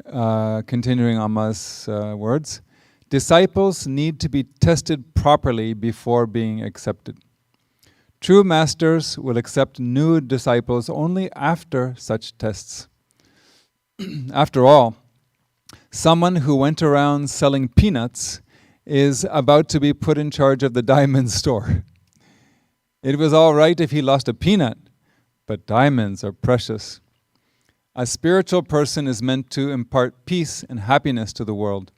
A: Continuing Amma's words, disciples need to be tested properly before being accepted. True masters will accept new disciples only after such tests. After all, someone who went around selling peanuts is about to be put in charge of the diamond store. It was all right if he lost a peanut, but diamonds are precious. A spiritual person is meant to impart peace and happiness to the world.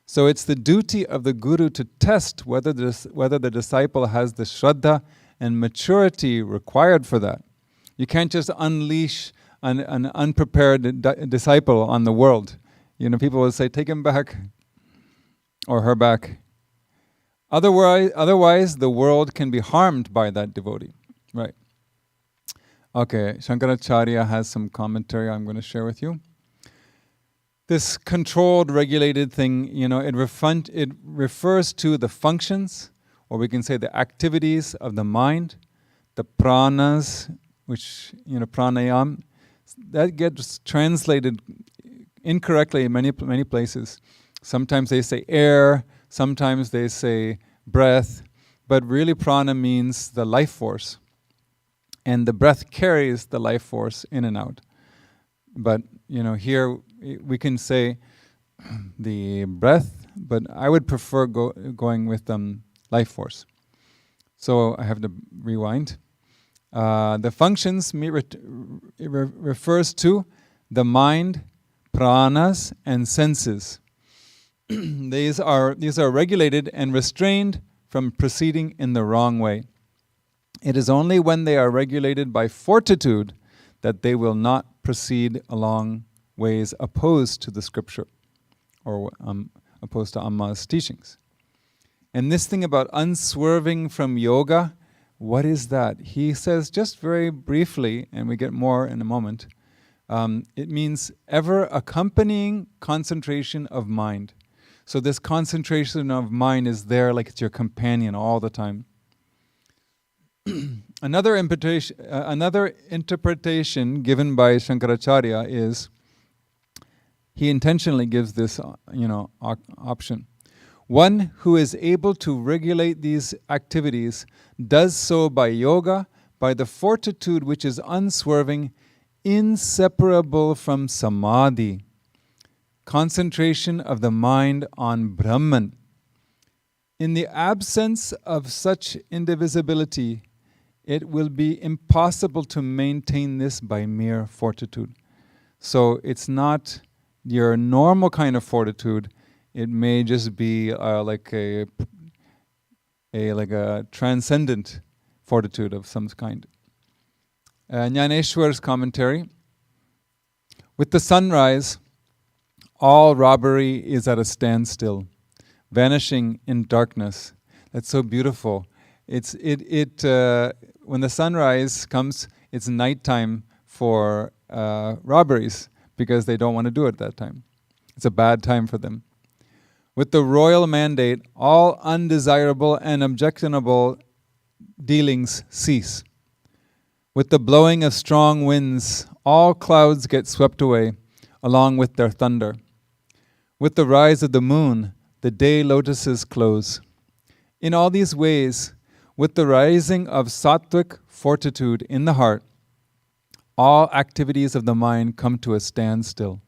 A: So it's the duty of the Guru to test whether the disciple has the shraddha and maturity required for that. You can't just unleash an unprepared disciple on the world. People will say, take him back, or her back. Otherwise, the world can be harmed by that devotee. Right. Okay, Shankaracharya has some commentary I'm going to share with you. This controlled, regulated thing, it refers to the functions, or we can say the activities of the mind, the pranas, which, pranayam, that gets translated incorrectly in many places. Sometimes they say air, sometimes they say breath, but really prana means the life force. And the breath carries the life force in and out. But, here we can say the breath, but I would prefer going with life force. So I have to rewind. The functions refers to the mind, pranas, and senses. These are regulated and restrained from proceeding in the wrong way. It is only when they are regulated by fortitude that they will not proceed along ways opposed to the scripture, or opposed to Amma's teachings. And this thing about unswerving from yoga, what is that? He says just very briefly, and we get more in a moment, it means ever accompanying concentration of mind. So this concentration of mind is there like it's your companion all the time. Another interpretation given by Shankaracharya is, he intentionally gives this option. One who is able to regulate these activities does so by yoga, by the fortitude which is unswerving, inseparable from samadhi, concentration of the mind on Brahman. In the absence of such indivisibility, it will be impossible to maintain this by mere fortitude. So it's not your normal kind of fortitude. It may just be like a transcendent fortitude of some kind. Jnaneshwar's commentary. With the sunrise, all robbery is at a standstill, vanishing in darkness. That's so beautiful. When the sunrise comes, it's nighttime for robberies because they don't want to do it at that time. It's a bad time for them. With the royal mandate, all undesirable and objectionable dealings cease. With the blowing of strong winds, all clouds get swept away, along with their thunder. With the rise of the moon, the day lotuses close. In all these ways, with the rising of sattvic fortitude in the heart, all activities of the mind come to a standstill.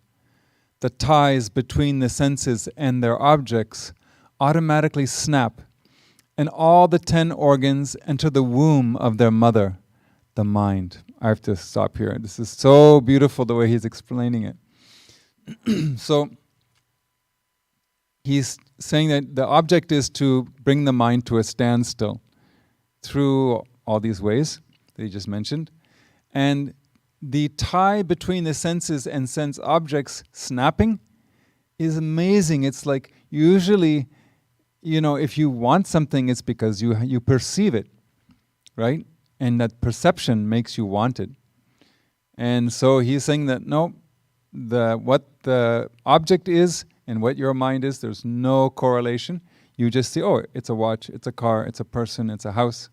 A: The ties between the senses and their objects automatically snap, and all the 10 organs enter the womb of their mother, the mind. I have to stop here. This is so beautiful the way he's explaining it. So, he's saying that the object is to bring the mind to a standstill through all these ways that he just mentioned. And the tie between the senses and sense objects snapping is amazing. It's like usually, if you want something, it's because you perceive it, right? And that perception makes you want it. And so he's saying that no, what the object is and what your mind is, there's no correlation. You just see, oh, it's a watch, it's a car, it's a person, it's a house.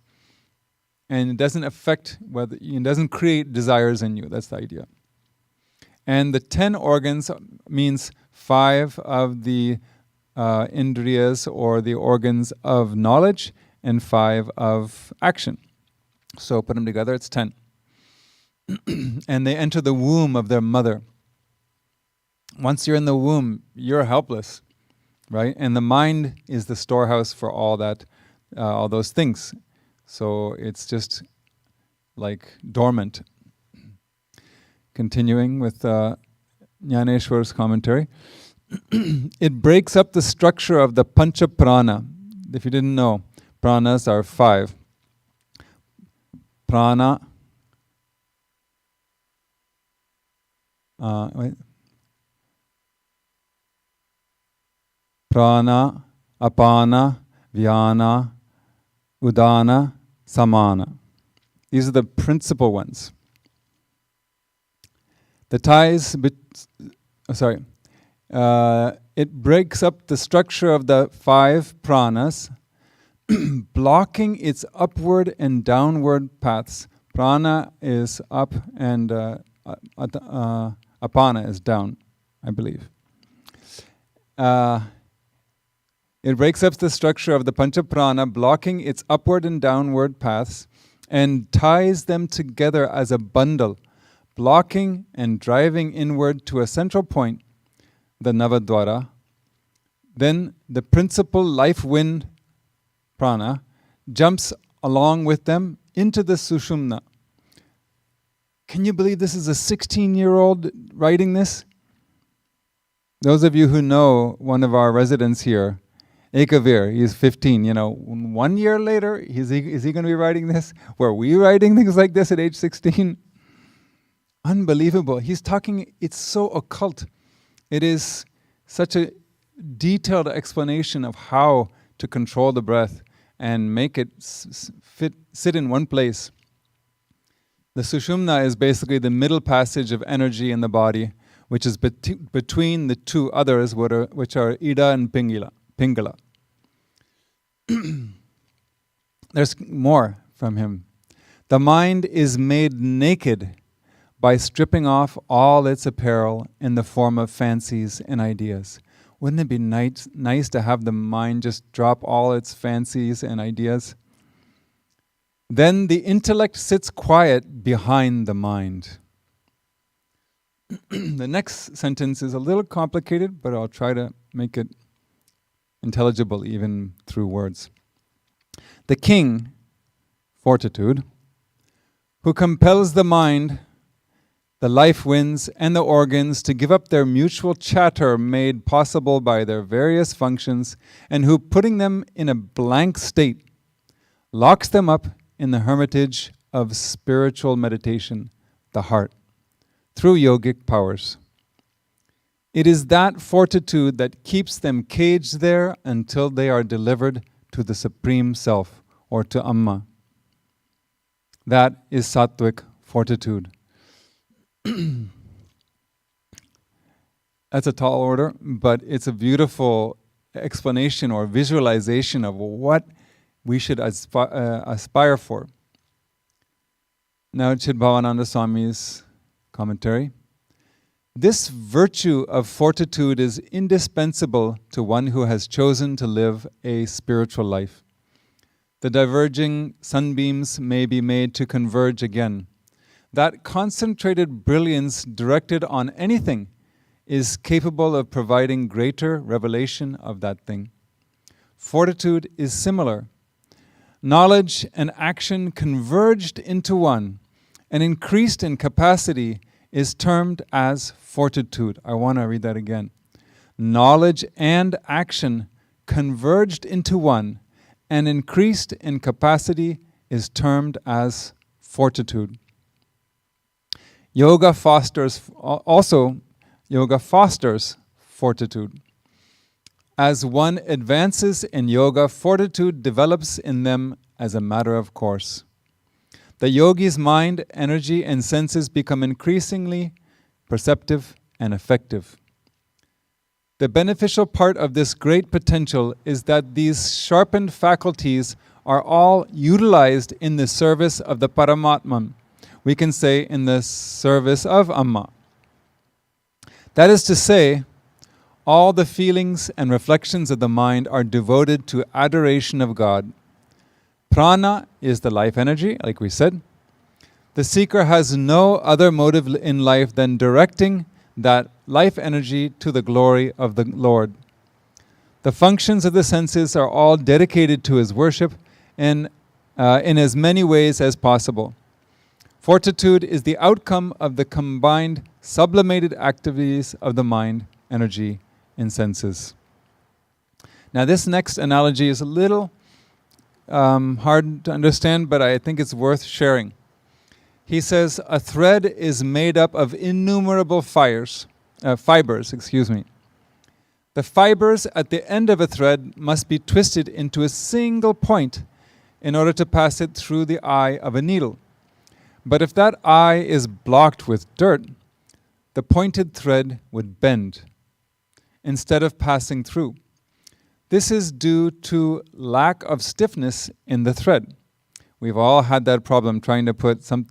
A: And it doesn't affect it doesn't create desires in you. That's the idea. And the 10 organs means 5 of the indriyas or the organs of knowledge and 5 of action. So put them together, it's 10. And they enter the womb of their mother. Once you're in the womb, you're helpless, right? And the mind is the storehouse for all that, all those things. So it's just like dormant. Continuing with Jnaneshwar's commentary. It breaks up the structure of the pancha prana. If you didn't know, pranas are 5. Prana, prana, apana, vyana, udana, samana. These are the principal ones. The ties, it breaks up the structure of the 5 pranas, blocking its upward and downward paths. Prana is up and apana is down, I believe. It breaks up the structure of the pancha prana, blocking its upward and downward paths, and ties them together as a bundle, blocking and driving inward to a central point, the Navadvara. Then the principal life wind, prana, jumps along with them into the Sushumna. Can you believe this is a 16-year-old writing this? Those of you who know one of our residents here, Ekavir, he's 15, 1 year later, is he going to be writing this? Were we writing things like this at age 16? Unbelievable. He's talking, it's so occult. It is such a detailed explanation of how to control the breath and make it sit in one place. The Sushumna is basically the middle passage of energy in the body, which is between the 2 others, which are Ida and Pingala. There's more from him. The mind is made naked by stripping off all its apparel in the form of fancies and ideas. Wouldn't it be nice to have the mind just drop all its fancies and ideas? Then the intellect sits quiet behind the mind. The next sentence is a little complicated, but I'll try to make it intelligible even through words. The king, fortitude, who compels the mind, the life winds, and the organs to give up their mutual chatter made possible by their various functions, and who, putting them in a blank state, locks them up in the hermitage of spiritual meditation, the heart, through yogic powers. It is that fortitude that keeps them caged there until they are delivered to the Supreme Self, or to Amma. That is sattvic fortitude. That's a tall order, but it's a beautiful explanation or visualization of what we should aspire for. Now, Chidbhavananda Swami's commentary. This virtue of fortitude is indispensable to one who has chosen to live a spiritual life. the diverging sunbeams may be made to converge again. That concentrated brilliance directed on anything is capable of providing greater revelation of that thing. Fortitude is similar. Knowledge and action converged into one and increased in capacity is termed as fortitude. I want to read that again. Knowledge and action converged into one and increased in capacity is termed as fortitude. Yoga fosters fortitude. As one advances in yoga, fortitude develops in them as a matter of course. The yogi's mind, energy, and senses become increasingly perceptive and effective. The beneficial part of this great potential is that these sharpened faculties are all utilized in the service of the Paramatman. We can say in the service of Amma. That is to say, all the feelings and reflections of the mind are devoted to adoration of God. Prana is the life energy, like we said. The seeker has no other motive in life than directing that life energy to the glory of the Lord. The functions of the senses are all dedicated to his worship in as many ways as possible. Fortitude is the outcome of the combined sublimated activities of the mind, energy, and senses. Now this next analogy is a little hard to understand, but I think it's worth sharing. He says, a thread is made up of innumerable fibers. The fibers at the end of a thread must be twisted into a single point in order to pass it through the eye of a needle. But if that eye is blocked with dirt, the pointed thread would bend instead of passing through. This is due to lack of stiffness in the thread. We've all had that problem trying to put some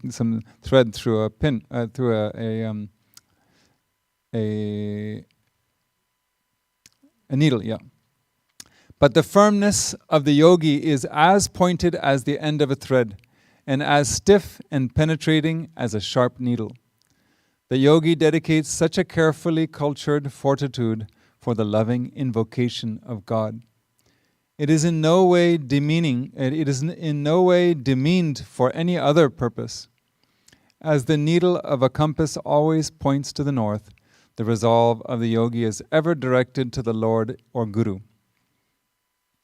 A: thread through a pin, through a needle, yeah. But the firmness of the yogi is as pointed as the end of a thread, and as stiff and penetrating as a sharp needle. The yogi dedicates such a carefully cultured fortitude for the loving invocation of God. It is in no way demeaning. It is in no way demeaned for any other purpose. As the needle of a compass always points to the north, the resolve of the yogi is ever directed to the Lord or Guru.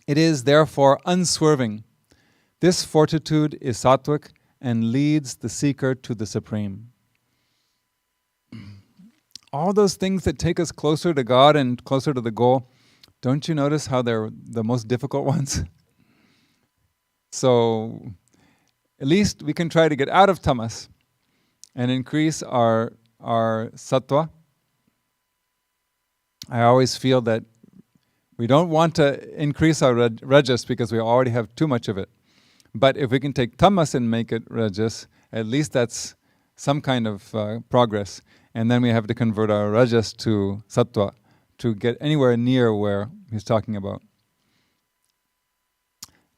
A: It is therefore unswerving. This fortitude is sattvic and leads the seeker to the Supreme. All those things that take us closer to God and closer to the goal, don't you notice how they're the most difficult ones? So, at least we can try to get out of tamas and increase our sattva. I always feel that we don't want to increase our rajas because we already have too much of it. But if we can take tamas and make it rajas, at least that's some kind of progress. And then we have to convert our rajas to sattva to get anywhere near where he's talking about.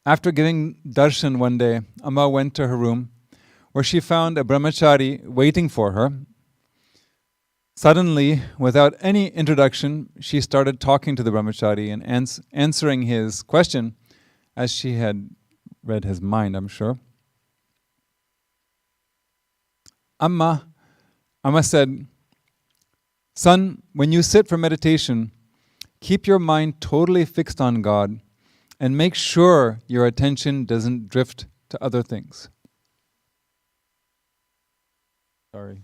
A: After giving darshan one day, Amma went to her room where she found a brahmachari waiting for her. Suddenly, without any introduction, she started talking to the brahmachari and answering his question as she had read his mind, I'm sure. Amma said, "Son, when you sit for meditation, keep your mind totally fixed on God and make sure your attention doesn't drift to other things." Sorry.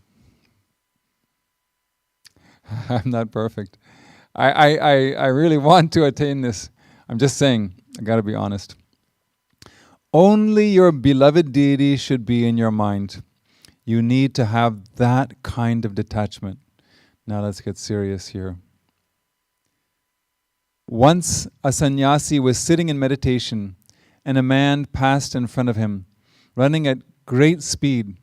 A: I'm not perfect. I really want to attain this. I'm just saying, I gotta be honest. Only your beloved deity should be in your mind. You need to have that kind of detachment. Now let's get serious here. Once a sannyasi was sitting in meditation and a man passed in front of him, running at great speed.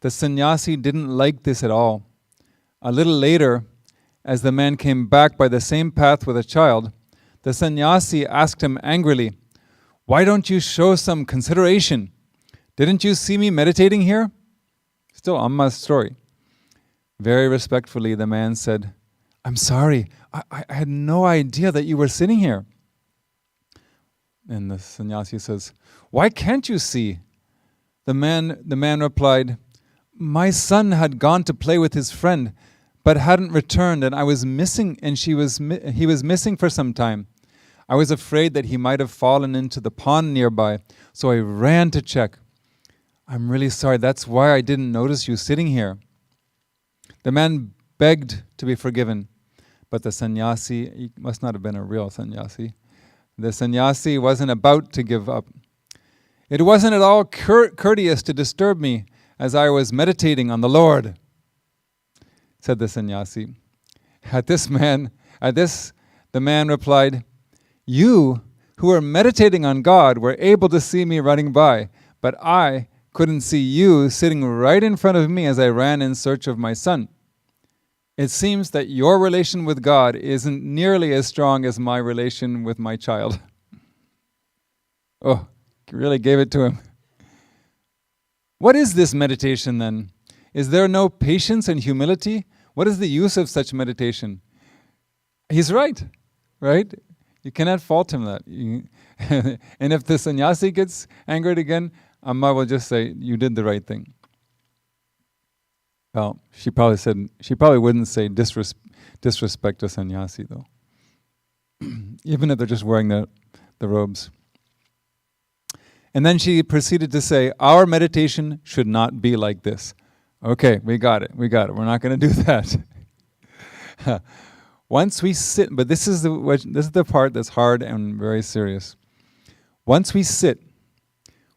A: The sannyasi didn't like this at all. A little later, as the man came back by the same path with a child, the sannyasi asked him angrily, Why don't you show some consideration? Didn't you see me meditating here? Still Amma's story. Very respectfully, the man said, I'm sorry, I had no idea that you were sitting here. And the sannyasi says, why can't you see? The man replied, my son had gone to play with his friend, but hadn't returned, and I was missing, and he was missing for some time. I was afraid that he might have fallen into the pond nearby, so I ran to check. I'm really sorry, that's why I didn't notice you sitting here. The man begged to be forgiven, but the sannyasi, he must not have been a real sannyasi, the sannyasi wasn't about to give up. It wasn't at all courteous to disturb me as I was meditating on the Lord, said the sannyasi. The man replied, you who were meditating on God were able to see me running by, but I couldn't see you sitting right in front of me as I ran in search of my son. It seems that your relation with God isn't nearly as strong as my relation with my child. Oh, really gave it to him. What is this meditation then? Is there no patience and humility? What is the use of such meditation? He's right? You cannot fault him that. And if the sannyasi gets angered again, Amma will just say, you did the right thing. Well, she probably wouldn't say disrespect a sannyasi though. Even if they're just wearing the robes. And then she proceeded to say, our meditation should not be like this. Okay, we got it. We're not going to do that. Once we sit, but this is the part that's hard and very serious. Once we sit,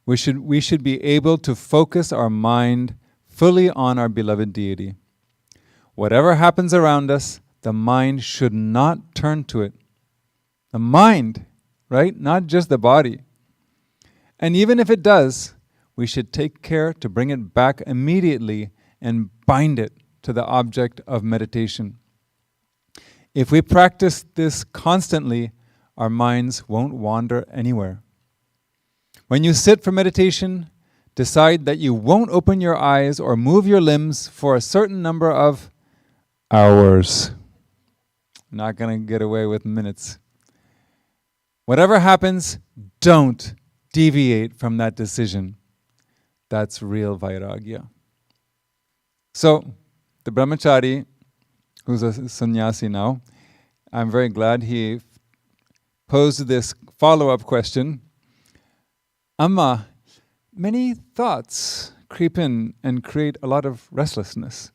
A: we should be able to focus our mind fully on our beloved deity. Whatever happens around us, the mind should not turn to it. The mind, right? Not just the body. And even if it does, we should take care to bring it back immediately and bind it to the object of meditation. If we practice this constantly, our minds won't wander anywhere. When you sit for meditation, decide that you won't open your eyes or move your limbs for a certain number of hours. Not going to get away with minutes. Whatever happens, don't deviate from that decision. That's real vairagya. So, the brahmachari, who's a sannyasi now, I'm very glad he posed this follow-up question. Amma, many thoughts creep in and create a lot of restlessness.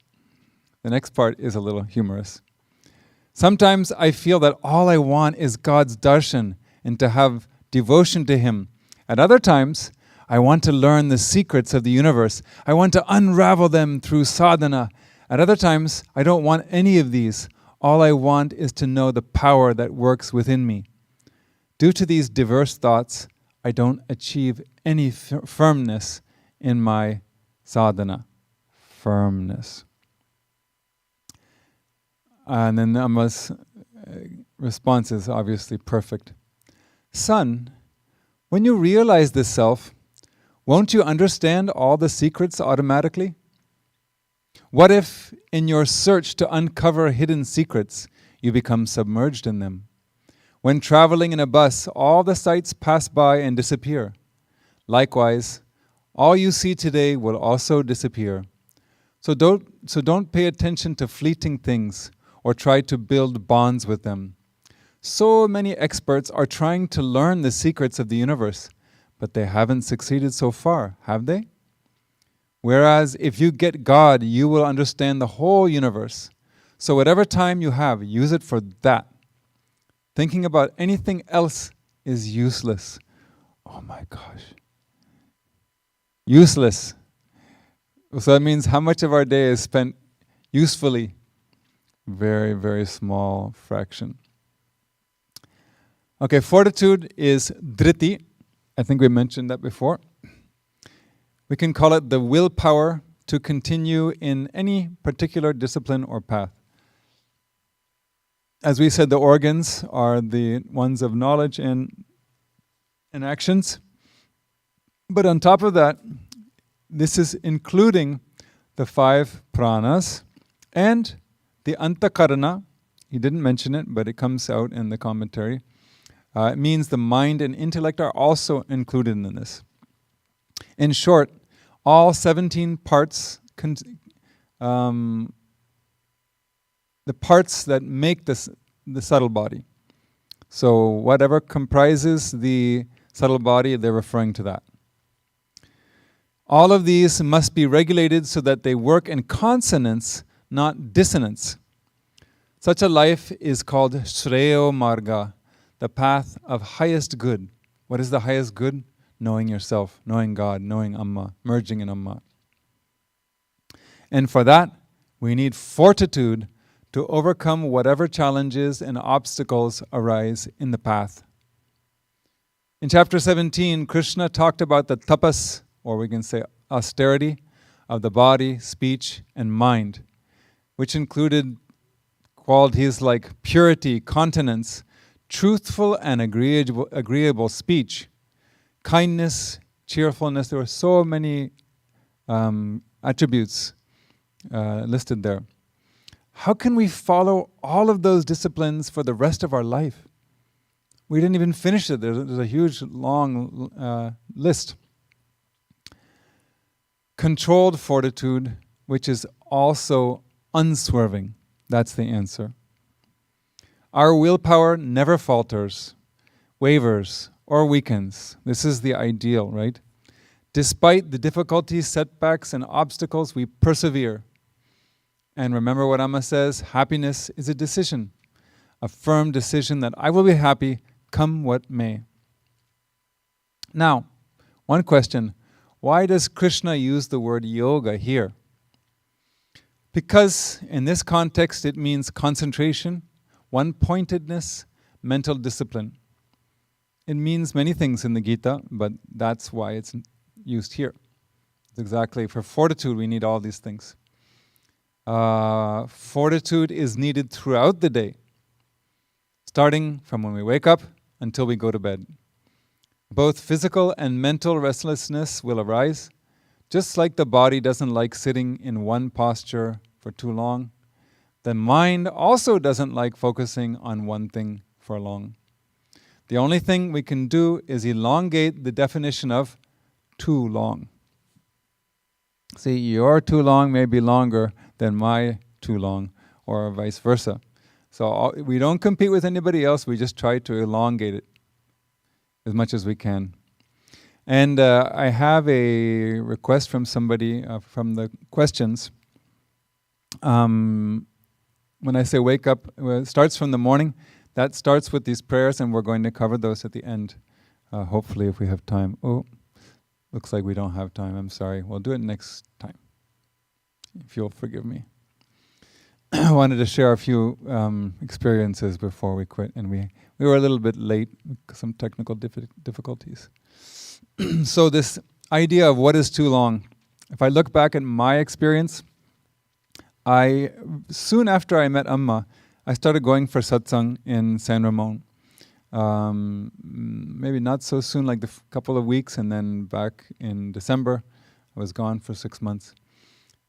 A: The next part is a little humorous. Sometimes I feel that all I want is God's darshan and to have devotion to Him. At other times, I want to learn the secrets of the universe. I want to unravel them through sadhana. At other times, I don't want any of these. All I want is to know the power that works within me. Due to these diverse thoughts, I don't achieve any firmness in my sadhana. Firmness. And then Amma's response is obviously perfect. Son, when you realize this self, won't you understand all the secrets automatically? What if, in your search to uncover hidden secrets, you become submerged in them? When traveling in a bus, all the sights pass by and disappear. Likewise, all you see today will also disappear. So don't pay attention to fleeting things or try to build bonds with them. So many experts are trying to learn the secrets of the universe, but they haven't succeeded so far, have they? Whereas if you get God, you will understand the whole universe. So whatever time you have, use it for that. Thinking about anything else is useless. Oh my gosh. Useless. So that means how much of our day is spent usefully? Very, very small fraction. Okay, fortitude is dhriti. I think we mentioned that before. We can call it the willpower to continue in any particular discipline or path. As we said, the organs are the ones of knowledge and and actions. But on top of that, this is including the 5 pranas and the antakarana. He didn't mention it, but it comes out in the commentary. It means the mind and intellect are also included in this. In short, all 17 parts, the parts that make the subtle body. So whatever comprises the subtle body, they're referring to that. All of these must be regulated so that they work in consonance, not dissonance. Such a life is called Shreyo Marga, the path of highest good. What is the highest good? Knowing yourself, knowing God, knowing Amma, merging in Amma. And for that, we need fortitude to overcome whatever challenges and obstacles arise in the path. In chapter 17, Krishna talked about the tapas, or we can say austerity, of the body, speech, and mind, which included qualities like purity, continence, truthful and agreeable speech, kindness, cheerfulness. There were so many attributes listed there. How can we follow all of those disciplines for the rest of our life? We didn't even finish it. There's a huge, long list. Controlled fortitude, which is also unswerving. That's the answer. Our willpower never falters, wavers, or weakens. This is the ideal, right? Despite the difficulties, setbacks, and obstacles, we persevere. And remember what Amma says, happiness is a decision, a firm decision that I will be happy come what may. Now, one question. Why does Krishna use the word yoga here? Because in this context it means concentration, one-pointedness, mental discipline. It means many things in the Gita, but that's why it's used here. Exactly, for fortitude we need all these things. Fortitude is needed throughout the day, starting from when we wake up until we go to bed. Both physical and mental restlessness will arise, just like the body doesn't like sitting in one posture for too long. The mind also doesn't like focusing on one thing for long. The only thing we can do is elongate the definition of too long. See, your too long may be longer than my too long, or vice versa. So we don't compete with anybody else, we just try to elongate it as much as we can. And I have a request from somebody from the questions. When I say wake up, it starts from the morning. That starts with these prayers, and we're going to cover those at the end, hopefully if we have time. Oh, looks like we don't have time, I'm sorry. We'll do it next time, if you'll forgive me. I wanted to share a few experiences before we quit, and we were a little bit late with some technical difficulties. So this idea of what is too long, if I look back at my experience, soon after I met Amma, I started going for satsang in San Ramon. Maybe not so soon, like couple of weeks, and then back in December, I was gone for 6 months.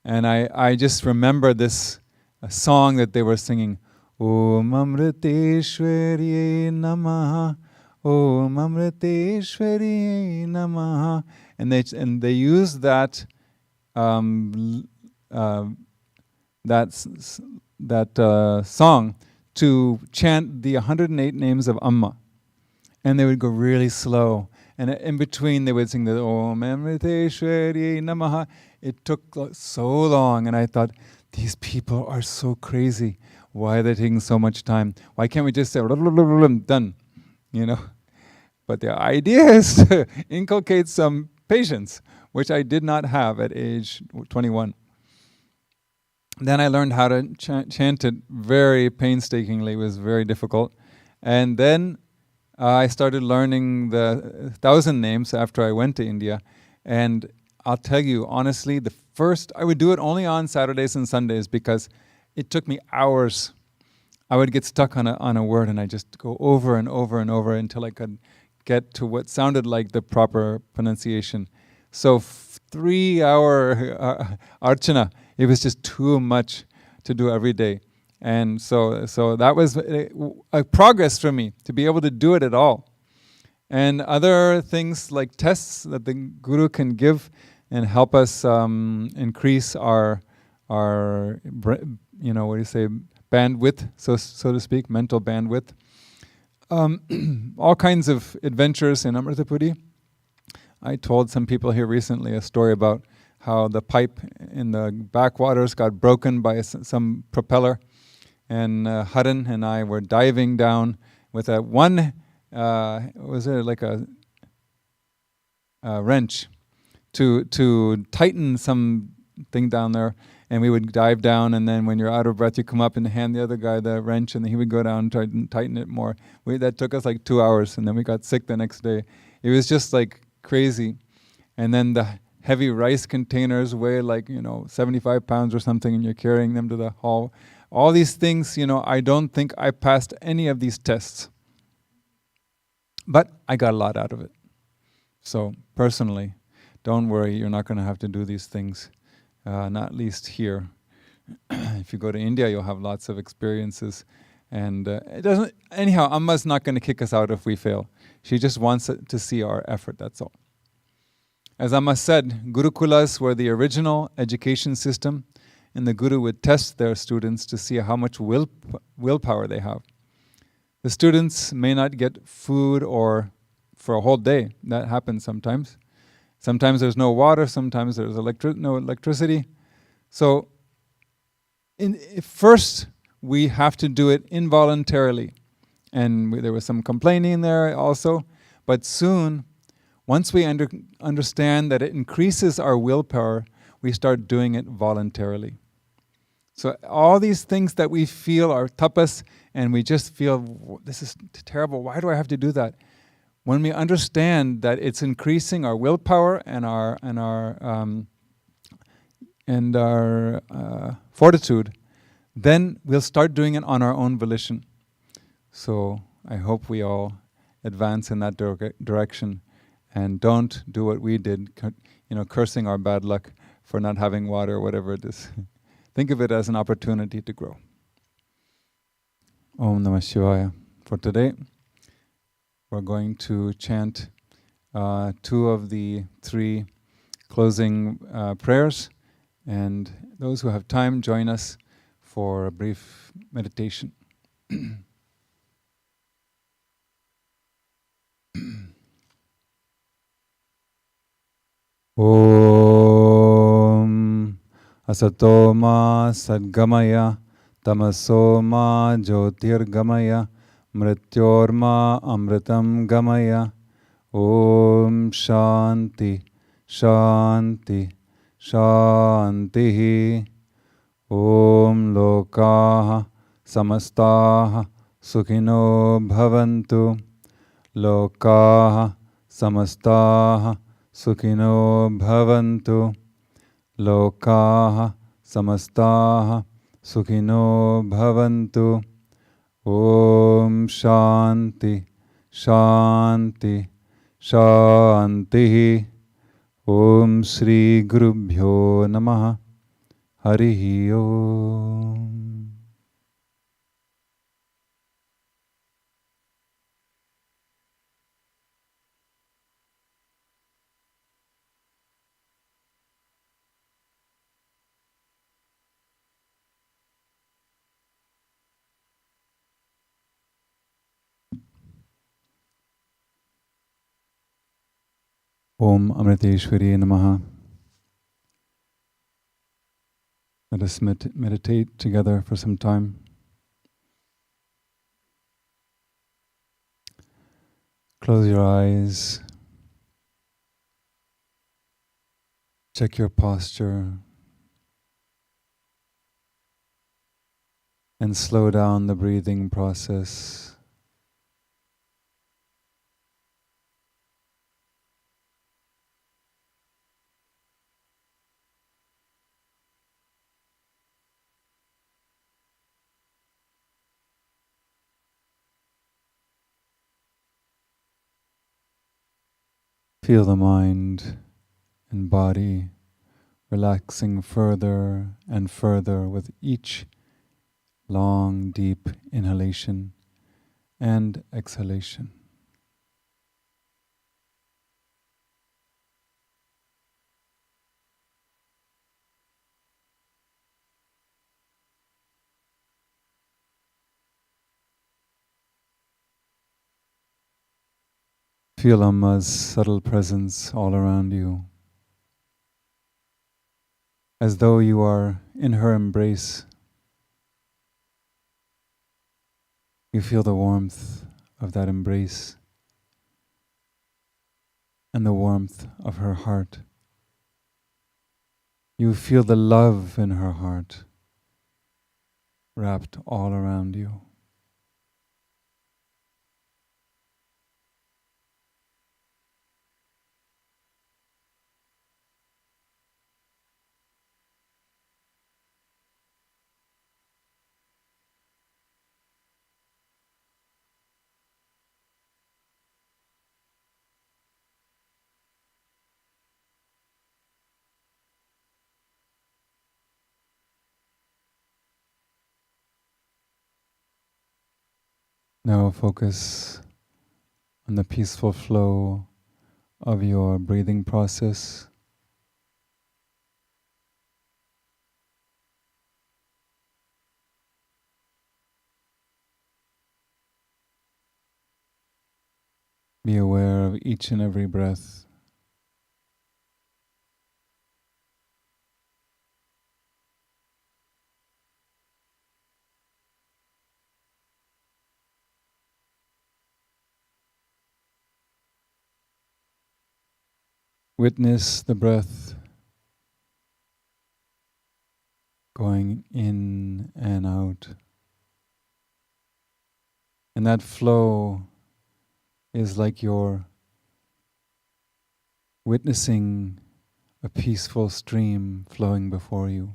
A: And I just remember this song that they were singing, Om Amriteshwari Namaha, Om Amriteshwari Namaha, and they used that song to chant the 108 names of Amma, and they would go really slow, and in between they would sing the Om Amriteshwari Namaha. It took so long, and I thought, these people are so crazy. Why are they taking so much time? Why can't we just say, done, you know? But the idea is to inculcate some patience, which I did not have at age 21. Then I learned how to chant it very painstakingly. It was very difficult. And then I started learning the 1,000 names after I went to India. And I'll tell you, honestly, I would do it only on Saturdays and Sundays because it took me hours. I would get stuck on a word, and I just go over and over and over until I could get to what sounded like the proper pronunciation. So 3 hour archana, it was just too much to do every day. And so that was a progress for me to be able to do it at all. And other things like tests that the Guru can give and help us increase our bandwidth, so to speak, mental bandwidth. All kinds of adventures in Amrita Puri. I told some people here recently a story about how the pipe in the backwaters got broken by some propeller, and Haran and I were diving down with a wrench to tighten some thing down there, and we would dive down, and then when you're out of breath you come up and hand the other guy the wrench, and then he would go down and try to tighten it more. That took us like 2 hours, and then we got sick the next day. It was just like crazy. And then the heavy rice containers weigh 75 pounds or something, and you're carrying them to the hall. All these things, I don't think I passed any of these tests. But I got a lot out of it. So personally, don't worry, you're not going to have to do these things, not least here. If you go to India, you'll have lots of experiences. And it doesn't. Anyhow, Amma's not going to kick us out if we fail. She just wants to see our effort, that's all. As Amma said, Gurukulas were the original education system, and the Guru would test their students to see how much willpower they have. The students may not get food or for a whole day. That happens sometimes. Sometimes there's no water, sometimes there's no electricity. So first we have to do it involuntarily. And there was some complaining there also. But soon, once we understand that it increases our willpower, we start doing it voluntarily. So all these things that we feel are tapas, and we just feel, this is terrible, why do I have to do that? When we understand that it's increasing our willpower and our fortitude, then we'll start doing it on our own volition. So I hope we all advance in that direction and don't do what we did, cursing our bad luck for not having water or whatever it is. Think of it as an opportunity to grow. Om Namah Shivaya. For today, we're going to chant 2 of the 3 closing prayers, and those who have time, join us for a brief meditation. Om Asato Ma Sadgamaya Tamaso Ma Jyotirgamaya Mrityorma Amritam Gamaya. Om Shanti Shanti Shanti. Om Lokaha Samastaha Sukhino Bhavantu. Lokaha Samastaha Sukhino Bhavantu. Lokaha Samastaha Sukhino Bhavantu. Om Shanti Shanti Shanti. Om Shri Gurubhyo Namaha. Harihi Om. Om Amriteshwari Namaha. Let us meditate together for some time. Close your eyes. Check your posture. And slow down the breathing process. Feel the mind and body relaxing further and further with each long, deep inhalation and exhalation. Feel Amma's subtle presence all around you, as though you are in her embrace. You feel the warmth of that embrace and the warmth of her heart. You feel the love in her heart wrapped all around you. Now focus on the peaceful flow of your breathing process. Be aware of each and every breath. Witness the breath going in and out. And that flow is like you're witnessing a peaceful stream flowing before you.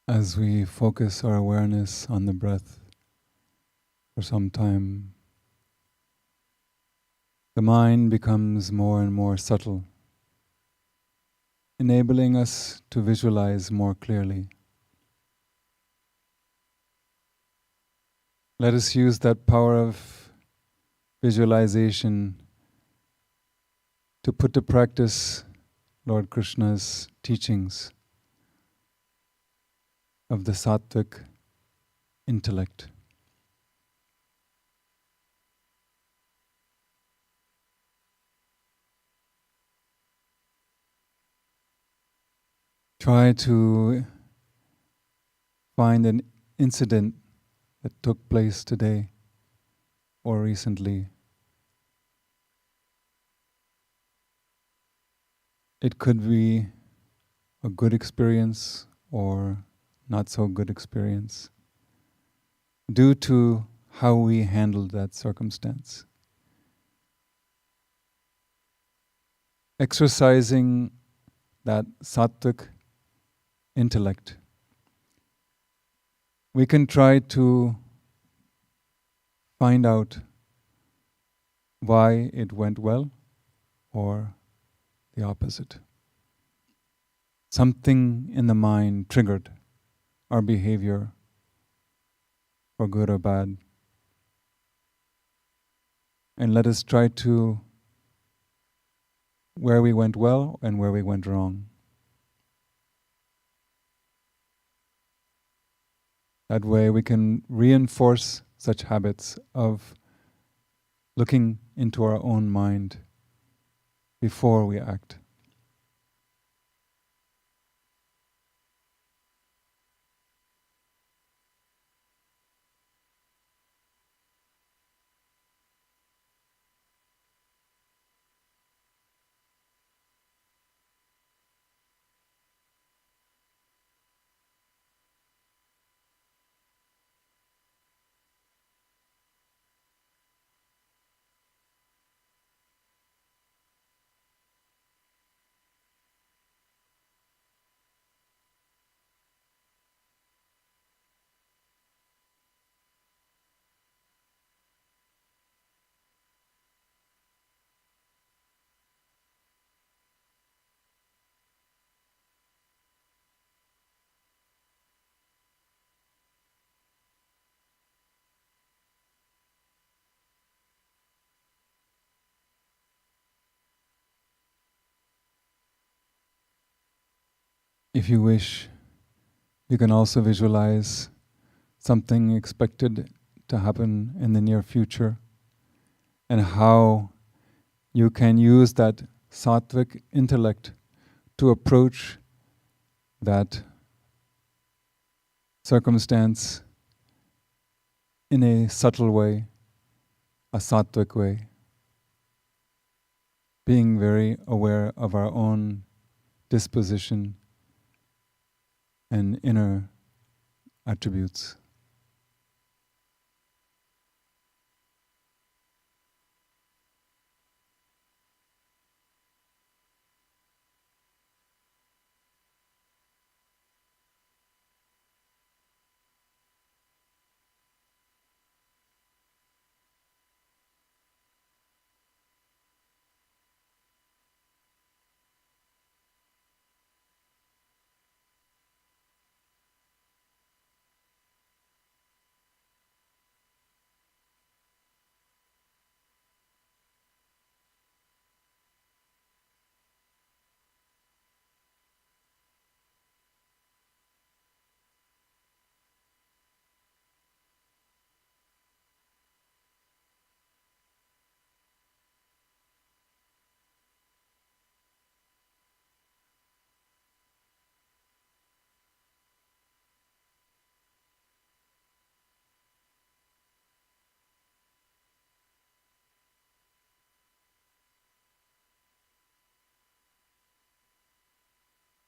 A: As we focus our awareness on the breath for some time, the mind becomes more and more subtle, enabling us to visualize more clearly. Let us use that power of visualization to put to practice Lord Krishna's teachings of the sattvic intellect. Try to find an incident that took place today or recently. It could be a good experience or not so good experience due to how we handled that circumstance. Exercising that sattvic intellect, we can try to find out why it went well or the opposite. Something in the mind triggered our behavior, for good or bad. And let us try to where we went well and where we went wrong. That way we can reinforce such habits of looking into our own mind before we act. If you wish, you can also visualize something expected to happen in the near future and how you can use that sattvic intellect to approach that circumstance in a subtle way, a sattvic way, being very aware of our own disposition and inner attributes.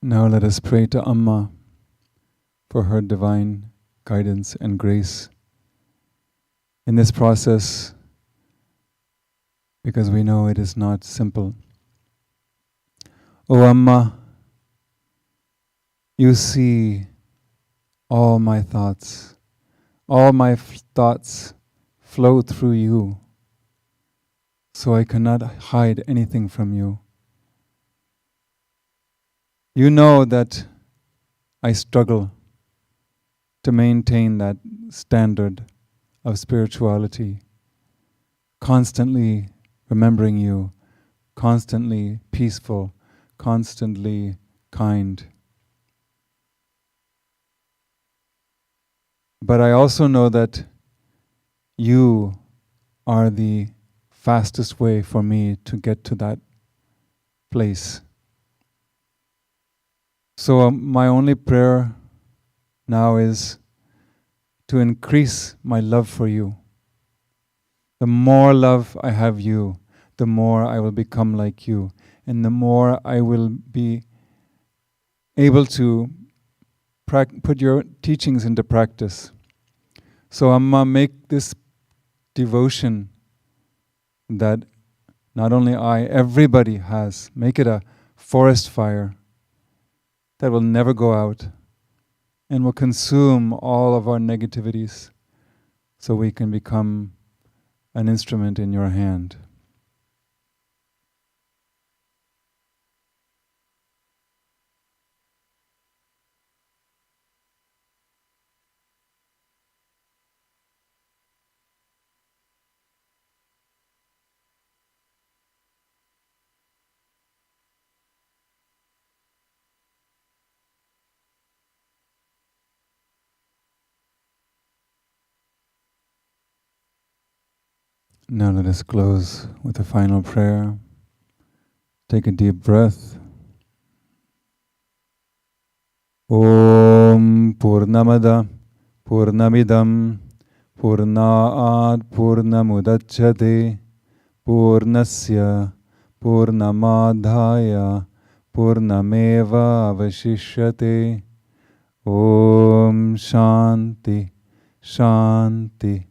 A: Now let us pray to Amma for her divine guidance and grace in this process, because we know it is not simple. O Amma, you see all my thoughts. All my thoughts flow through you, so I cannot hide anything from you. You know that I struggle to maintain that standard of spirituality, constantly remembering you, constantly peaceful, constantly kind. But I also know that you are the fastest way for me to get to that place. So my only prayer now is to increase my love for you. The more love I have you, the more I will become like you, and the more I will be able to put your teachings into practice. So Amma, make this devotion that not only I, everybody has, make it a forest fire that will never go out and will consume all of our negativities so we can become an instrument in your hand. Now let us close with a final prayer. Take a deep breath. Om Purnamada Purnamidam Purnaat Purnamudachyate Purnasya Purnamadhaya Purnameva Avashishyate. Om Shanti Shanti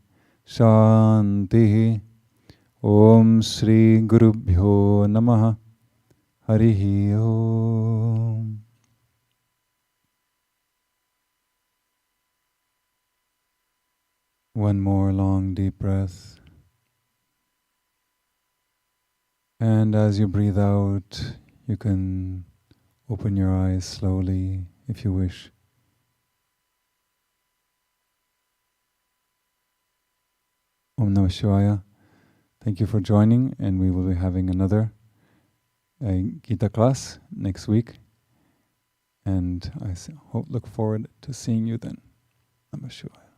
A: Shanti. Om Shri Gurubhyo Namaha. Harihi Om. One more long deep breath. And as you breathe out, you can open your eyes slowly if you wish. Om Namah Shivaya. Thank you for joining, and we will be having another Gita class next week. And I look forward to seeing you then. Namah Shivaya.